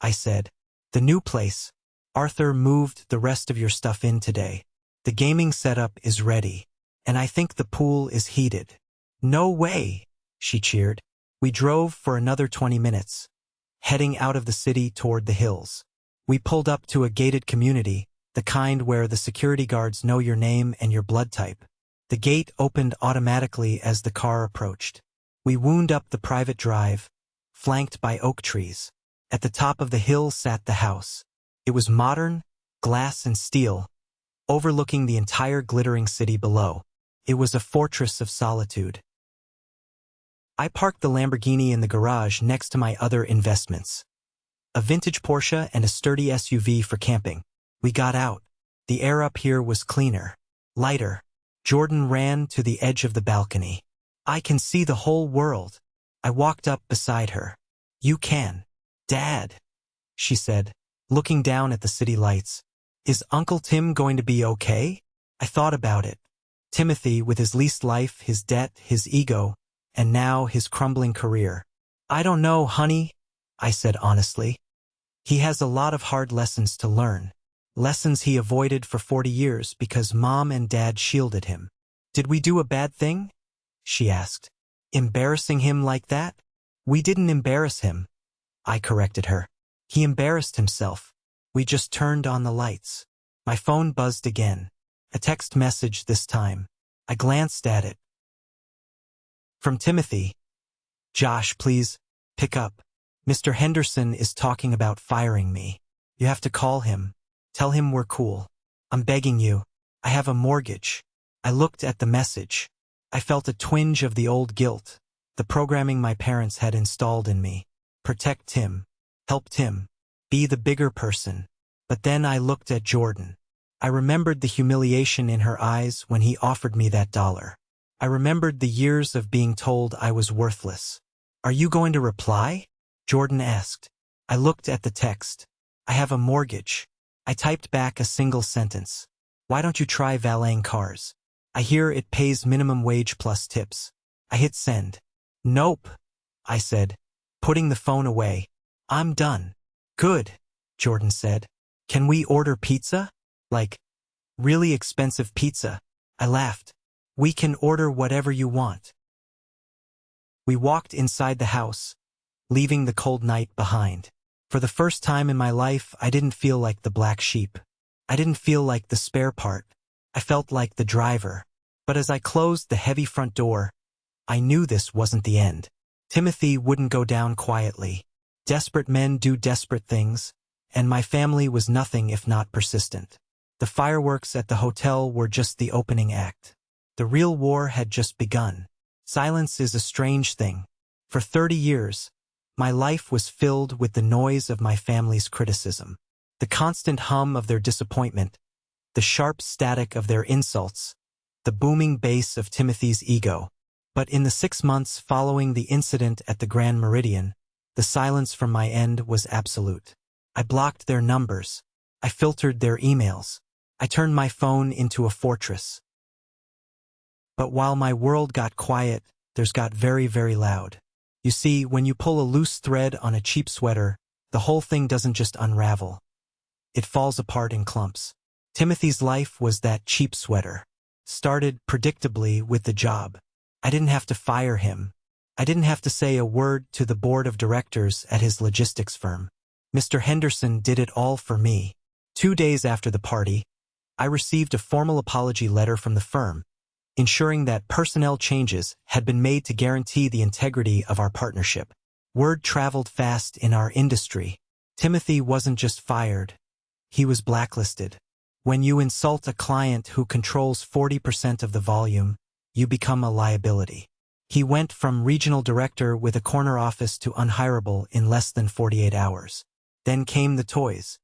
I said. The new place. Arthur moved the rest of your stuff in today. The gaming setup is ready. And I think the pool is heated. No way, she cheered. We drove for another 20 minutes, heading out of the city toward the hills. We pulled up to a gated community, the kind where the security guards know your name and your blood type. The gate opened automatically as the car approached. We wound up the private drive, flanked by oak trees. At the top of the hill sat the house. It was modern, glass and steel, overlooking the entire glittering city below. It was a fortress of solitude. I parked the Lamborghini in the garage next to my other investments. A vintage Porsche and a sturdy SUV for camping. We got out. The air up here was cleaner, lighter. Jordan ran to the edge of the balcony. I can see the whole world. I walked up beside her. You can. Dad, she said, looking down at the city lights. Is Uncle Tim going to be okay? I thought about it. Timothy with his leased life, his debt, his ego, and now his crumbling career. I don't know, honey, I said honestly. He has a lot of hard lessons to learn. Lessons he avoided for 40 years because Mom and Dad shielded him. Did we do a bad thing? She asked. Embarrassing him like that? We didn't embarrass him, I corrected her. He embarrassed himself. We just turned on the lights. My phone buzzed again. A text message this time. I glanced at it. From Timothy. Josh, please, pick up. Mr. Henderson is talking about firing me. You have to call him. Tell him we're cool. I'm begging you. I have a mortgage. I looked at the message. I felt a twinge of the old guilt, the programming my parents had installed in me. Protect Tim. Help Tim. Be the bigger person. But then I looked at Jordan. I remembered the humiliation in her eyes when he offered me that $1. I remembered the years of being told I was worthless. Are you going to reply? Jordan asked. I looked at the text. I have a mortgage. I typed back a single sentence. Why don't you try valeting cars? I hear it pays minimum wage plus tips. I hit send. Nope, I said, putting the phone away. I'm done. Good, Jordan said. Can we order pizza? Like, really expensive pizza? I laughed. We can order whatever you want. We walked inside the house, leaving the cold night behind. For the first time in my life, I didn't feel like the black sheep. I didn't feel like the spare part. I felt like the driver. But as I closed the heavy front door, I knew this wasn't the end. Timothy wouldn't go down quietly. Desperate men do desperate things, and my family was nothing if not persistent. The fireworks at the hotel were just the opening act. The real war had just begun. Silence is a strange thing. For 30 years, my life was filled with the noise of my family's criticism, the constant hum of their disappointment, the sharp static of their insults, the booming bass of Timothy's ego. But in the 6 months following the incident at the Grand Meridian, the silence from my end was absolute. I blocked their numbers. I filtered their emails. I turned my phone into a fortress. But while my world got quiet, theirs got very, very loud. You see, when you pull a loose thread on a cheap sweater, the whole thing doesn't just unravel. It falls apart in clumps. Timothy's life was that cheap sweater. Started, predictably, with the job. I didn't have to fire him. I didn't have to say a word to the board of directors at his logistics firm. Mr. Henderson did it all for me. 2 days after the party, I received a formal apology letter from the firm, ensuring that personnel changes had been made to guarantee the integrity of our partnership. Word traveled fast in our industry. Timothy wasn't just fired. He was blacklisted. When you insult a client who controls 40% of the volume, you become a liability. He went from regional director with a corner office to unhireable in less than 48 hours. Then came the toys.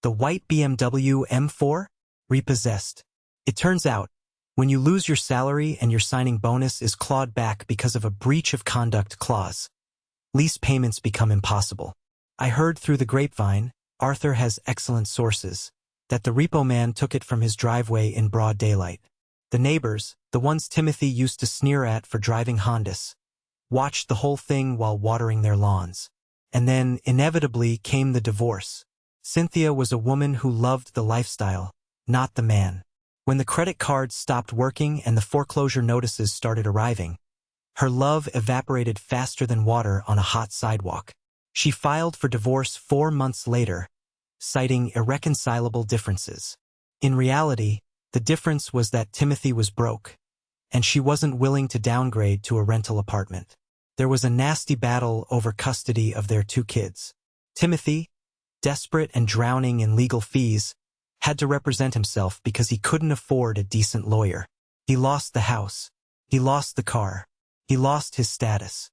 The white BMW M4? Repossessed. It turns out, when you lose your salary and your signing bonus is clawed back because of a breach of conduct clause, lease payments become impossible. I heard through the grapevine, Arthur has excellent sources, that the repo man took it from his driveway in broad daylight. The neighbors, the ones Timothy used to sneer at for driving Hondas, watched the whole thing while watering their lawns. And then, inevitably, came the divorce. Cynthia was a woman who loved the lifestyle, not the man. When the credit cards stopped working and the foreclosure notices started arriving, her love evaporated faster than water on a hot sidewalk. She filed for divorce 4 months later, citing irreconcilable differences. In reality, the difference was that Timothy was broke, and she wasn't willing to downgrade to a rental apartment. There was a nasty battle over custody of their 2 kids. Timothy, desperate and drowning in legal fees, had to represent himself because he couldn't afford a decent lawyer. He lost the house. He lost the car. He lost his status.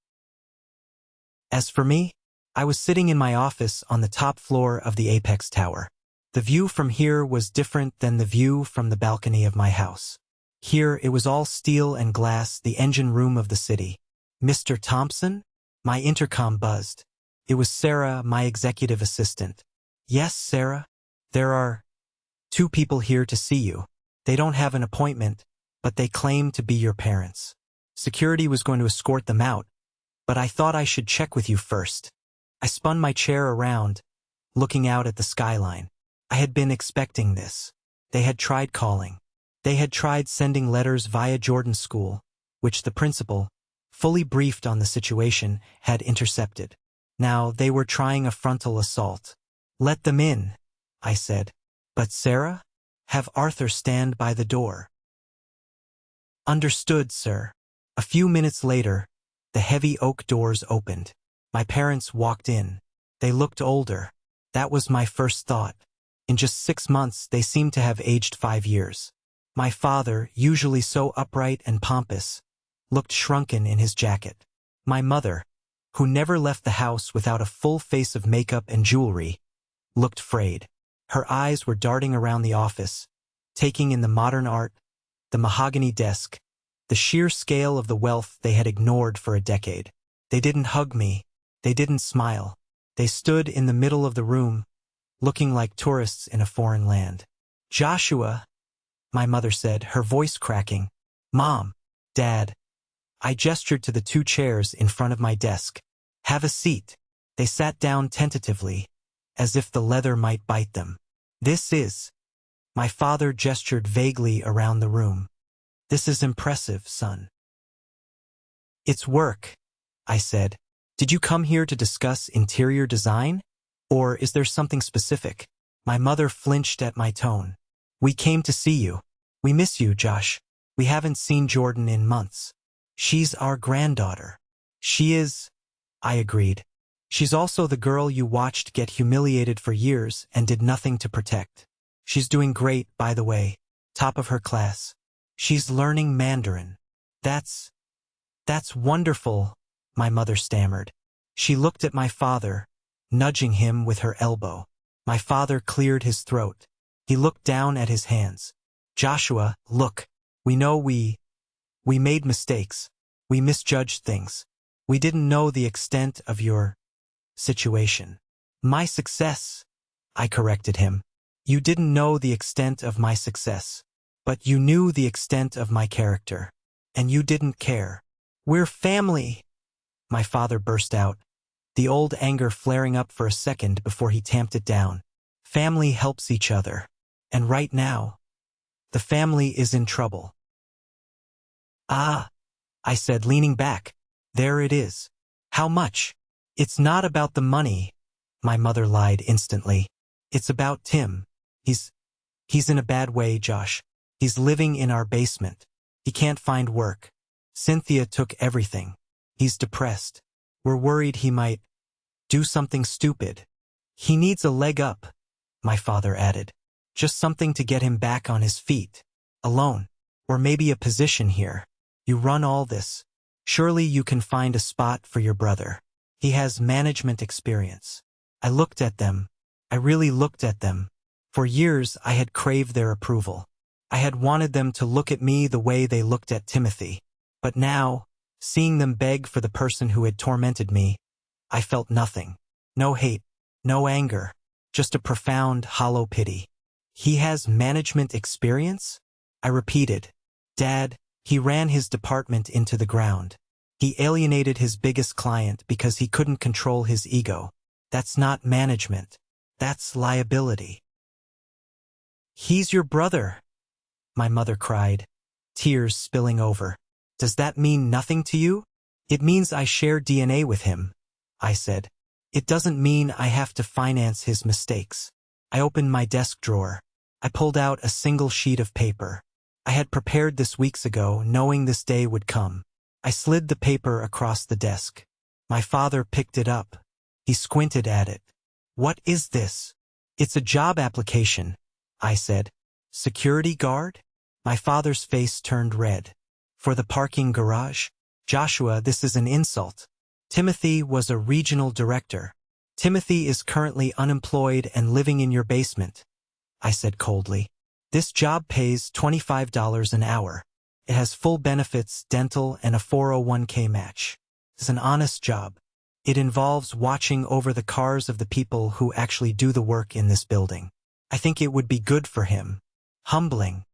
As for me, I was sitting in my office on the top floor of the Apex Tower. The view from here was different than the view from the balcony of my house. Here it was all steel and glass, the engine room of the city. Mr. Thompson? My intercom buzzed. It was Sarah, my executive assistant. Yes, Sarah? There are 2 people here to see you. They don't have an appointment, but they claim to be your parents. Security was going to escort them out, but I thought I should check with you first. I spun my chair around, looking out at the skyline. I had been expecting this. They had tried calling. They had tried sending letters via Jordan's school, which the principal, fully briefed on the situation, had intercepted. Now they were trying a frontal assault. Let them in, I said. But Sarah? Have Arthur stand by the door. Understood, sir. A few minutes later, the heavy oak doors opened. My parents walked in. They looked older. That was my first thought. In just 6 months, they seemed to have aged 5 years. My father, usually so upright and pompous, looked shrunken in his jacket. My mother, who never left the house without a full face of makeup and jewelry, looked frayed. Her eyes were darting around the office, taking in the modern art, the mahogany desk, the sheer scale of the wealth they had ignored for a decade. They didn't hug me. They didn't smile. They stood in the middle of the room, looking like tourists in a foreign land. "Joshua," my mother said, her voice cracking. "Mom, Dad." I gestured to the 2 chairs in front of my desk. "Have a seat." They sat down tentatively, as if the leather might bite them. "This is..." My father gestured vaguely around the room. "This is impressive, son." "It's work," I said. "Did you come here to discuss interior design? Or is there something specific?" My mother flinched at my tone. "We came to see you. We miss you, Josh. We haven't seen Jordan in months." "She's our granddaughter." "She is," I agreed. "She's also the girl you watched get humiliated for years and did nothing to protect. She's doing great, by the way. Top of her class. She's learning Mandarin." That's wonderful," my mother stammered. She looked at my father, nudging him with her elbow. My father cleared his throat. He looked down at his hands. "Joshua, look. We know we made mistakes. We misjudged things. We didn't know the extent of your situation." "My success," I corrected him. "You didn't know the extent of my success. But you knew the extent of my character. And you didn't care." "We're family," my father burst out, the old anger flaring up for a second before he tamped it down. "Family helps each other. And right now, the family is in trouble." "Ah," I said, leaning back. "There it is. How much?" "It's not about the money," my mother lied instantly. "It's about Tim. He's in a bad way, Josh. He's living in our basement. He can't find work. Cynthia took everything. He's depressed. We're worried he might do something stupid. He needs a leg up," my father added. "Just something to get him back on his feet. Alone. Or maybe a position here. You run all this. Surely you can find a spot for your brother. He has management experience." I looked at them. I really looked at them. For years I had craved their approval. I had wanted them to look at me the way they looked at Timothy. But now, seeing them beg for the person who had tormented me, I felt nothing. No hate, no anger, just a profound, hollow pity. "He has management experience?" I repeated. "Dad, he ran his department into the ground. He alienated his biggest client because he couldn't control his ego. That's not management. That's liability." "He's your brother," my mother cried, tears spilling over. "Does that mean nothing to you?" "It means I share DNA with him," I said. "It doesn't mean I have to finance his mistakes." I opened my desk drawer. I pulled out a single sheet of paper. I had prepared this weeks ago, knowing this day would come. I slid the paper across the desk. My father picked it up. He squinted at it. "What is this?" "It's a job application," I said. "Security guard?" My father's face turned red. "For the parking garage?" "Joshua, this is an insult. Timothy was a regional director. Timothy is currently unemployed and living in your basement," I said coldly. "This job pays $25 an hour. It has full benefits, dental, and a 401k match. It's an honest job. It involves watching over the cars of the people who actually do the work in this building. I think it would be good for him. Humbling."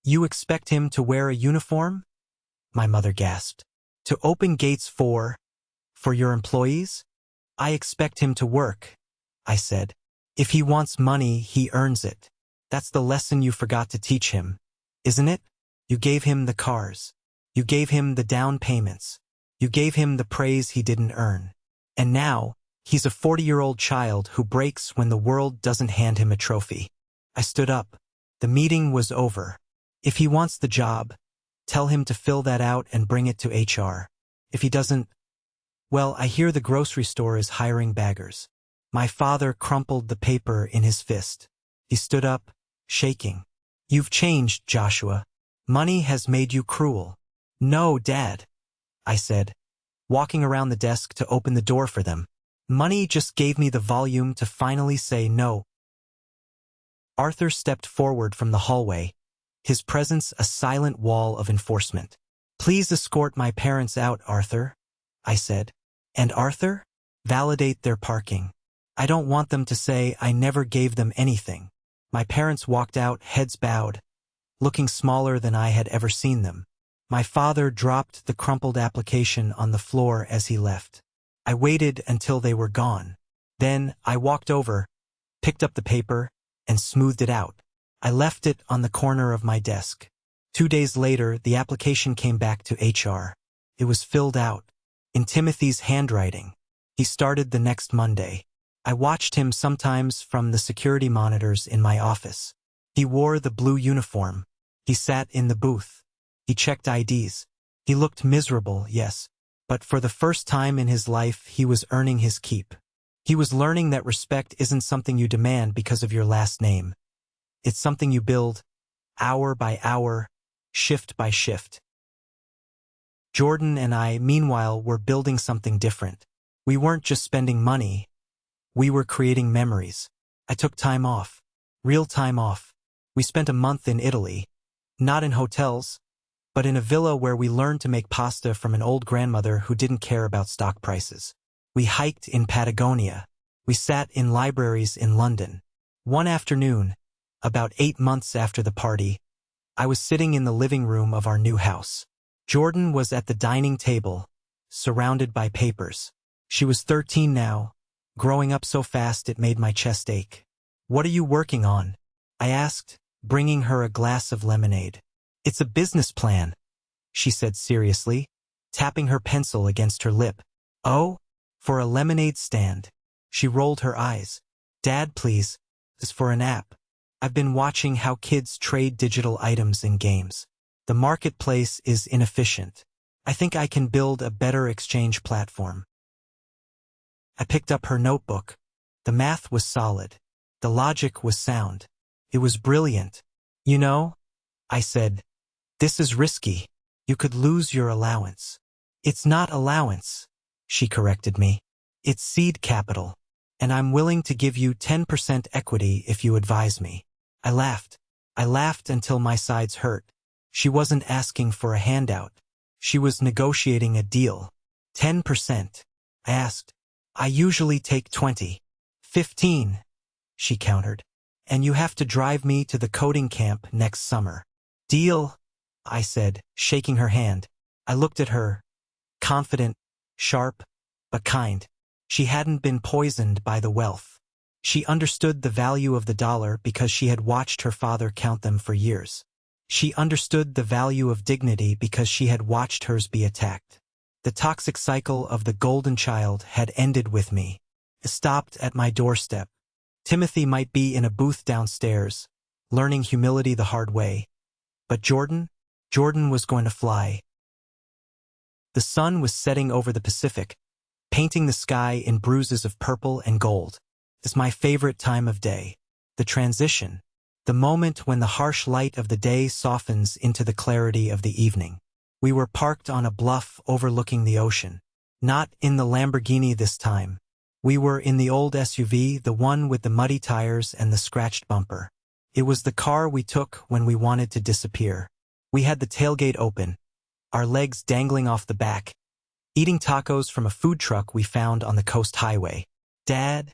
"You expect him to wear a uniform?" my mother gasped. "To open gates for your employees?" "I expect him to work," I said. "If he wants money, he earns it. That's the lesson you forgot to teach him, isn't it? You gave him the cars. You gave him the down payments. You gave him the praise he didn't earn. And now, he's a 40-year-old child who breaks when the world doesn't hand him a trophy." I stood up. The meeting was over. "If he wants the job, tell him to fill that out and bring it to HR. If he doesn't, well, I hear the grocery store is hiring baggers." My father crumpled the paper in his fist. He stood up, shaking. You've changed, Joshua. Money has made you cruel. No, Dad, I said, walking around the desk to open the door for them. Money just gave me the volume to finally say no. Arthur stepped forward from the hallway, his presence a silent wall of enforcement. Please escort my parents out, Arthur, I said. And Arthur? Validate their parking. I don't want them to say I never gave them anything. My parents walked out, heads bowed, looking smaller than I had ever seen them. My father dropped the crumpled application on the floor as he left. I waited until they were gone. Then I walked over, picked up the paper, and smoothed it out. I left it on the corner of my desk. 2 days later, the application came back to HR. It was filled out, in Timothy's handwriting. He started the next Monday. I watched him sometimes from the security monitors in my office. He wore the blue uniform. He sat in the booth. He checked IDs. He looked miserable, yes, but for the first time in his life, he was earning his keep. He was learning that respect isn't something you demand because of your last name. It's something you build, hour by hour, shift by shift. Jordan and I, meanwhile, were building something different. We weren't just spending money. We were creating memories. I took time off, real time off. We spent a month in Italy, not in hotels, but in a villa where we learned to make pasta from an old grandmother who didn't care about stock prices. We hiked in Patagonia. We sat in libraries in London. One afternoon, about 8 months after the party, I was sitting in the living room of our new house. Jordan was at the dining table, surrounded by papers. She was 13 now, growing up so fast it made my chest ache. What are you working on? I asked, bringing her a glass of lemonade. It's a business plan, she said seriously, tapping her pencil against her lip. Oh, for a lemonade stand. She rolled her eyes. Dad, please, this is for an app. I've been watching how kids trade digital items in games. The marketplace is inefficient. I think I can build a better exchange platform. I picked up her notebook. The math was solid. The logic was sound. It was brilliant. You know, I said, this is risky. You could lose your allowance. It's not allowance, she corrected me. It's seed capital, and I'm willing to give you 10% equity if you advise me. I laughed. I laughed until my sides hurt. She wasn't asking for a handout. She was negotiating a deal. 10%. I asked. I usually take 20. 15, she countered. And you have to drive me to the coding camp next summer. Deal, I said, shaking her hand. I looked at her, confident, sharp, but kind. She hadn't been poisoned by the wealth. She understood the value of the dollar because she had watched her father count them for years. She understood the value of dignity because she had watched hers be attacked. The toxic cycle of the golden child had ended with me. It stopped at my doorstep. Timothy might be in a booth downstairs, learning humility the hard way. But Jordan was going to fly. The sun was setting over the Pacific, painting the sky in bruises of purple and gold. It's my favorite time of day. The transition. The moment when the harsh light of the day softens into the clarity of the evening. We were parked on a bluff overlooking the ocean. Not in the Lamborghini this time. We were in the old SUV, the one with the muddy tires and the scratched bumper. It was the car we took when we wanted to disappear. We had the tailgate open, our legs dangling off the back, eating tacos from a food truck we found on the coast highway. Dad,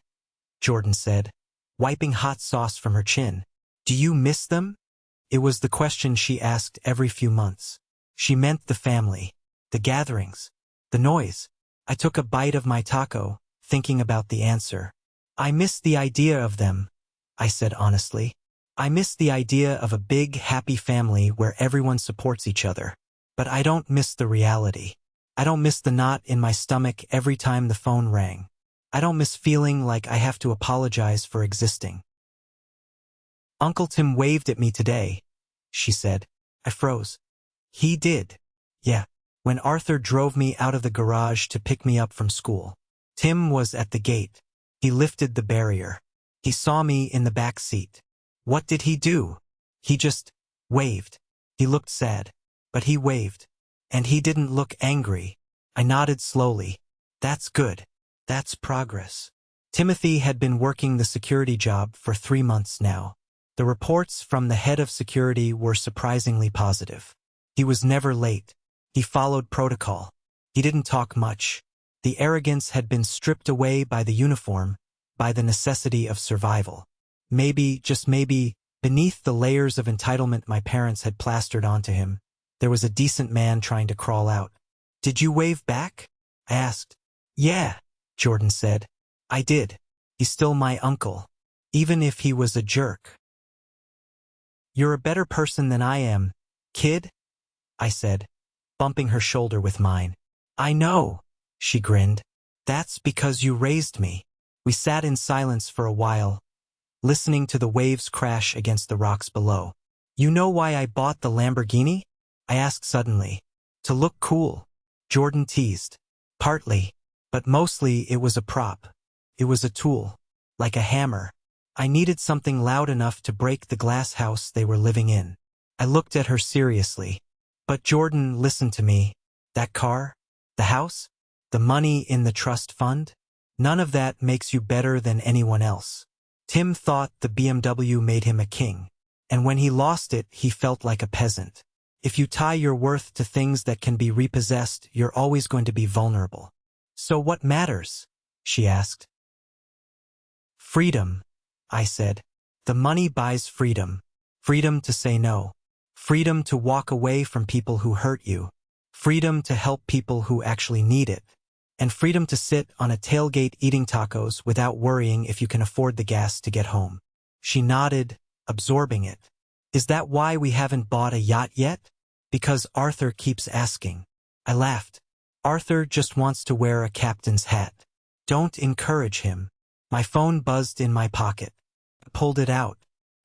Jordan said, wiping hot sauce from her chin. Do you miss them? It was the question she asked every few months. She meant the family, the gatherings, the noise. I took a bite of my taco, thinking about the answer. I miss the idea of them, I said honestly. I miss the idea of a big, happy family where everyone supports each other. But I don't miss the reality. I don't miss the knot in my stomach every time the phone rang. I don't miss feeling like I have to apologize for existing. Uncle Tim waved at me today, she said. I froze. He did. Yeah. When Arthur drove me out of the garage to pick me up from school. Tim was at the gate. He lifted the barrier. He saw me in the back seat. What did he do? He just waved. He looked sad, but he waved. And he didn't look angry. I nodded slowly. That's good. That's progress. Timothy had been working the security job for 3 months now. The reports from the head of security were surprisingly positive. He was never late. He followed protocol. He didn't talk much. The arrogance had been stripped away by the uniform, by the necessity of survival. Maybe, just maybe, beneath the layers of entitlement my parents had plastered onto him, there was a decent man trying to crawl out. Did you wave back? I asked. Yeah, Jordan said. I did. He's still my uncle, even if he was a jerk. You're a better person than I am, kid, I said, bumping her shoulder with mine. I know, she grinned. That's because you raised me. We sat in silence for a while, listening to the waves crash against the rocks below. You know why I bought the Lamborghini? I asked suddenly. To look cool, Jordan teased. Partly, but mostly it was a prop. It was a tool, like a hammer. I needed something loud enough to break the glass house they were living in. I looked at her seriously. But Jordan, listen to me. That car? The house? The money in the trust fund? None of that makes you better than anyone else. Tim thought the BMW made him a king. And when he lost it, he felt like a peasant. If you tie your worth to things that can be repossessed, you're always going to be vulnerable. So what matters? She asked. Freedom, I said. The money buys freedom. Freedom to say no. Freedom to walk away from people who hurt you. Freedom to help people who actually need it. And freedom to sit on a tailgate eating tacos without worrying if you can afford the gas to get home. She nodded, absorbing it. Is that why we haven't bought a yacht yet? Because Arthur keeps asking. I laughed. Arthur just wants to wear a captain's hat. Don't encourage him. My phone buzzed in my pocket. I pulled it out.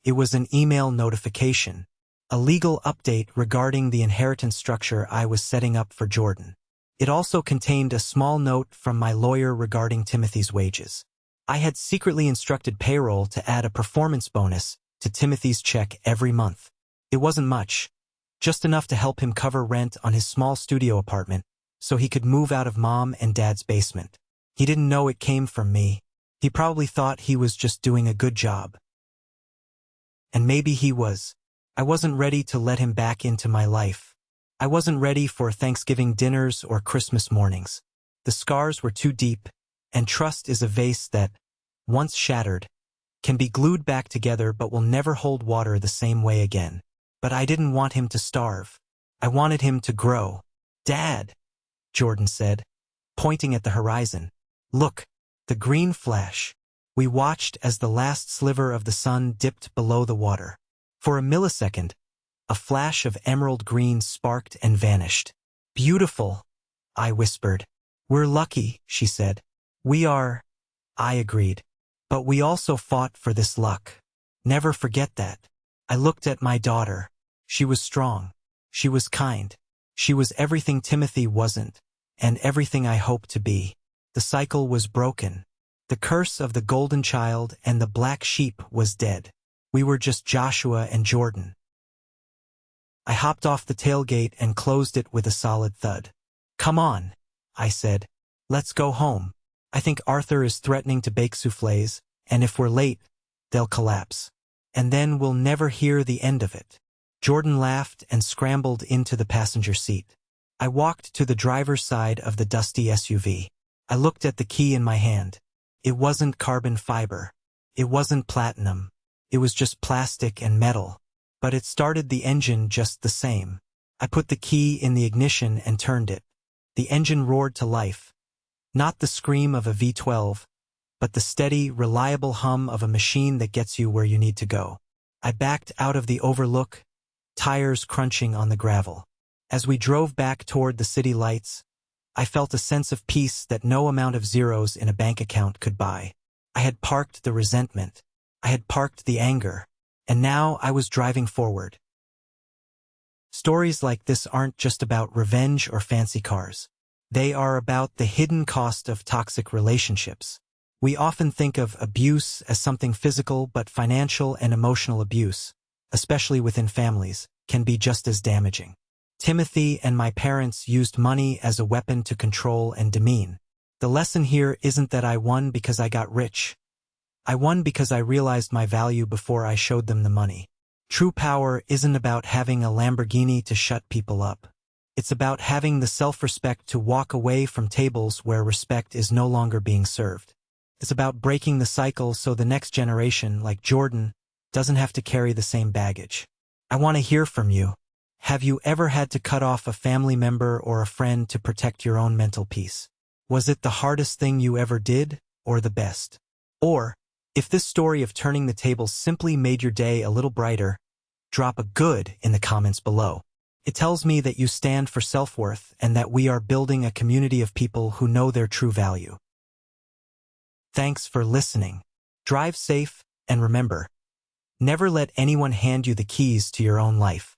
It was an email notification. A legal update regarding the inheritance structure I was setting up for Jordan. It also contained a small note from my lawyer regarding Timothy's wages. I had secretly instructed payroll to add a performance bonus to Timothy's check every month. It wasn't much, just enough to help him cover rent on his small studio apartment so he could move out of Mom and Dad's basement. He didn't know it came from me. He probably thought he was just doing a good job. And maybe he was. I wasn't ready to let him back into my life. I wasn't ready for Thanksgiving dinners or Christmas mornings. The scars were too deep, and trust is a vase that, once shattered, can be glued back together but will never hold water the same way again. But I didn't want him to starve. I wanted him to grow. Dad, Jordan said, pointing at the horizon. Look, the green flash. We watched as the last sliver of the sun dipped below the water. For a millisecond, a flash of emerald green sparked and vanished. Beautiful, I whispered. We're lucky, she said. We are, I agreed. But we also fought for this luck. Never forget that. I looked at my daughter. She was strong. She was kind. She was everything Timothy wasn't, and everything I hoped to be. The cycle was broken. The curse of the golden child and the black sheep was dead. We were just Joshua and Jordan. I hopped off the tailgate and closed it with a solid thud. Come on, I said. Let's go home. I think Arthur is threatening to bake soufflés, and if we're late, they'll collapse. And then we'll never hear the end of it. Jordan laughed and scrambled into the passenger seat. I walked to the driver's side of the dusty SUV. I looked at the key in my hand. It wasn't carbon fiber. It wasn't platinum. It was just plastic and metal. But it started the engine just the same. I put the key in the ignition and turned it. The engine roared to life. Not the scream of a V12, but the steady, reliable hum of a machine that gets you where you need to go. I backed out of the overlook, tires crunching on the gravel. As we drove back toward the city lights, I felt a sense of peace that no amount of zeros in a bank account could buy. I had parked the resentment. I had parked the anger. And now I was driving forward. Stories like this aren't just about revenge or fancy cars. They are about the hidden cost of toxic relationships. We often think of abuse as something physical, but financial and emotional abuse, especially within families, can be just as damaging. Timothy and my parents used money as a weapon to control and demean. The lesson here isn't that I won because I got rich. I won because I realized my value before I showed them the money. True power isn't about having a Lamborghini to shut people up. It's about having the self-respect to walk away from tables where respect is no longer being served. It's about breaking the cycle so the next generation, like Jordan, doesn't have to carry the same baggage. I want to hear from you. Have you ever had to cut off a family member or a friend to protect your own mental peace? Was it the hardest thing you ever did, or the best? Or, if this story of turning the tables simply made your day a little brighter, drop a good in the comments below. It tells me that you stand for self-worth and that we are building a community of people who know their true value. Thanks for listening. Drive safe, and remember, never let anyone hand you the keys to your own life.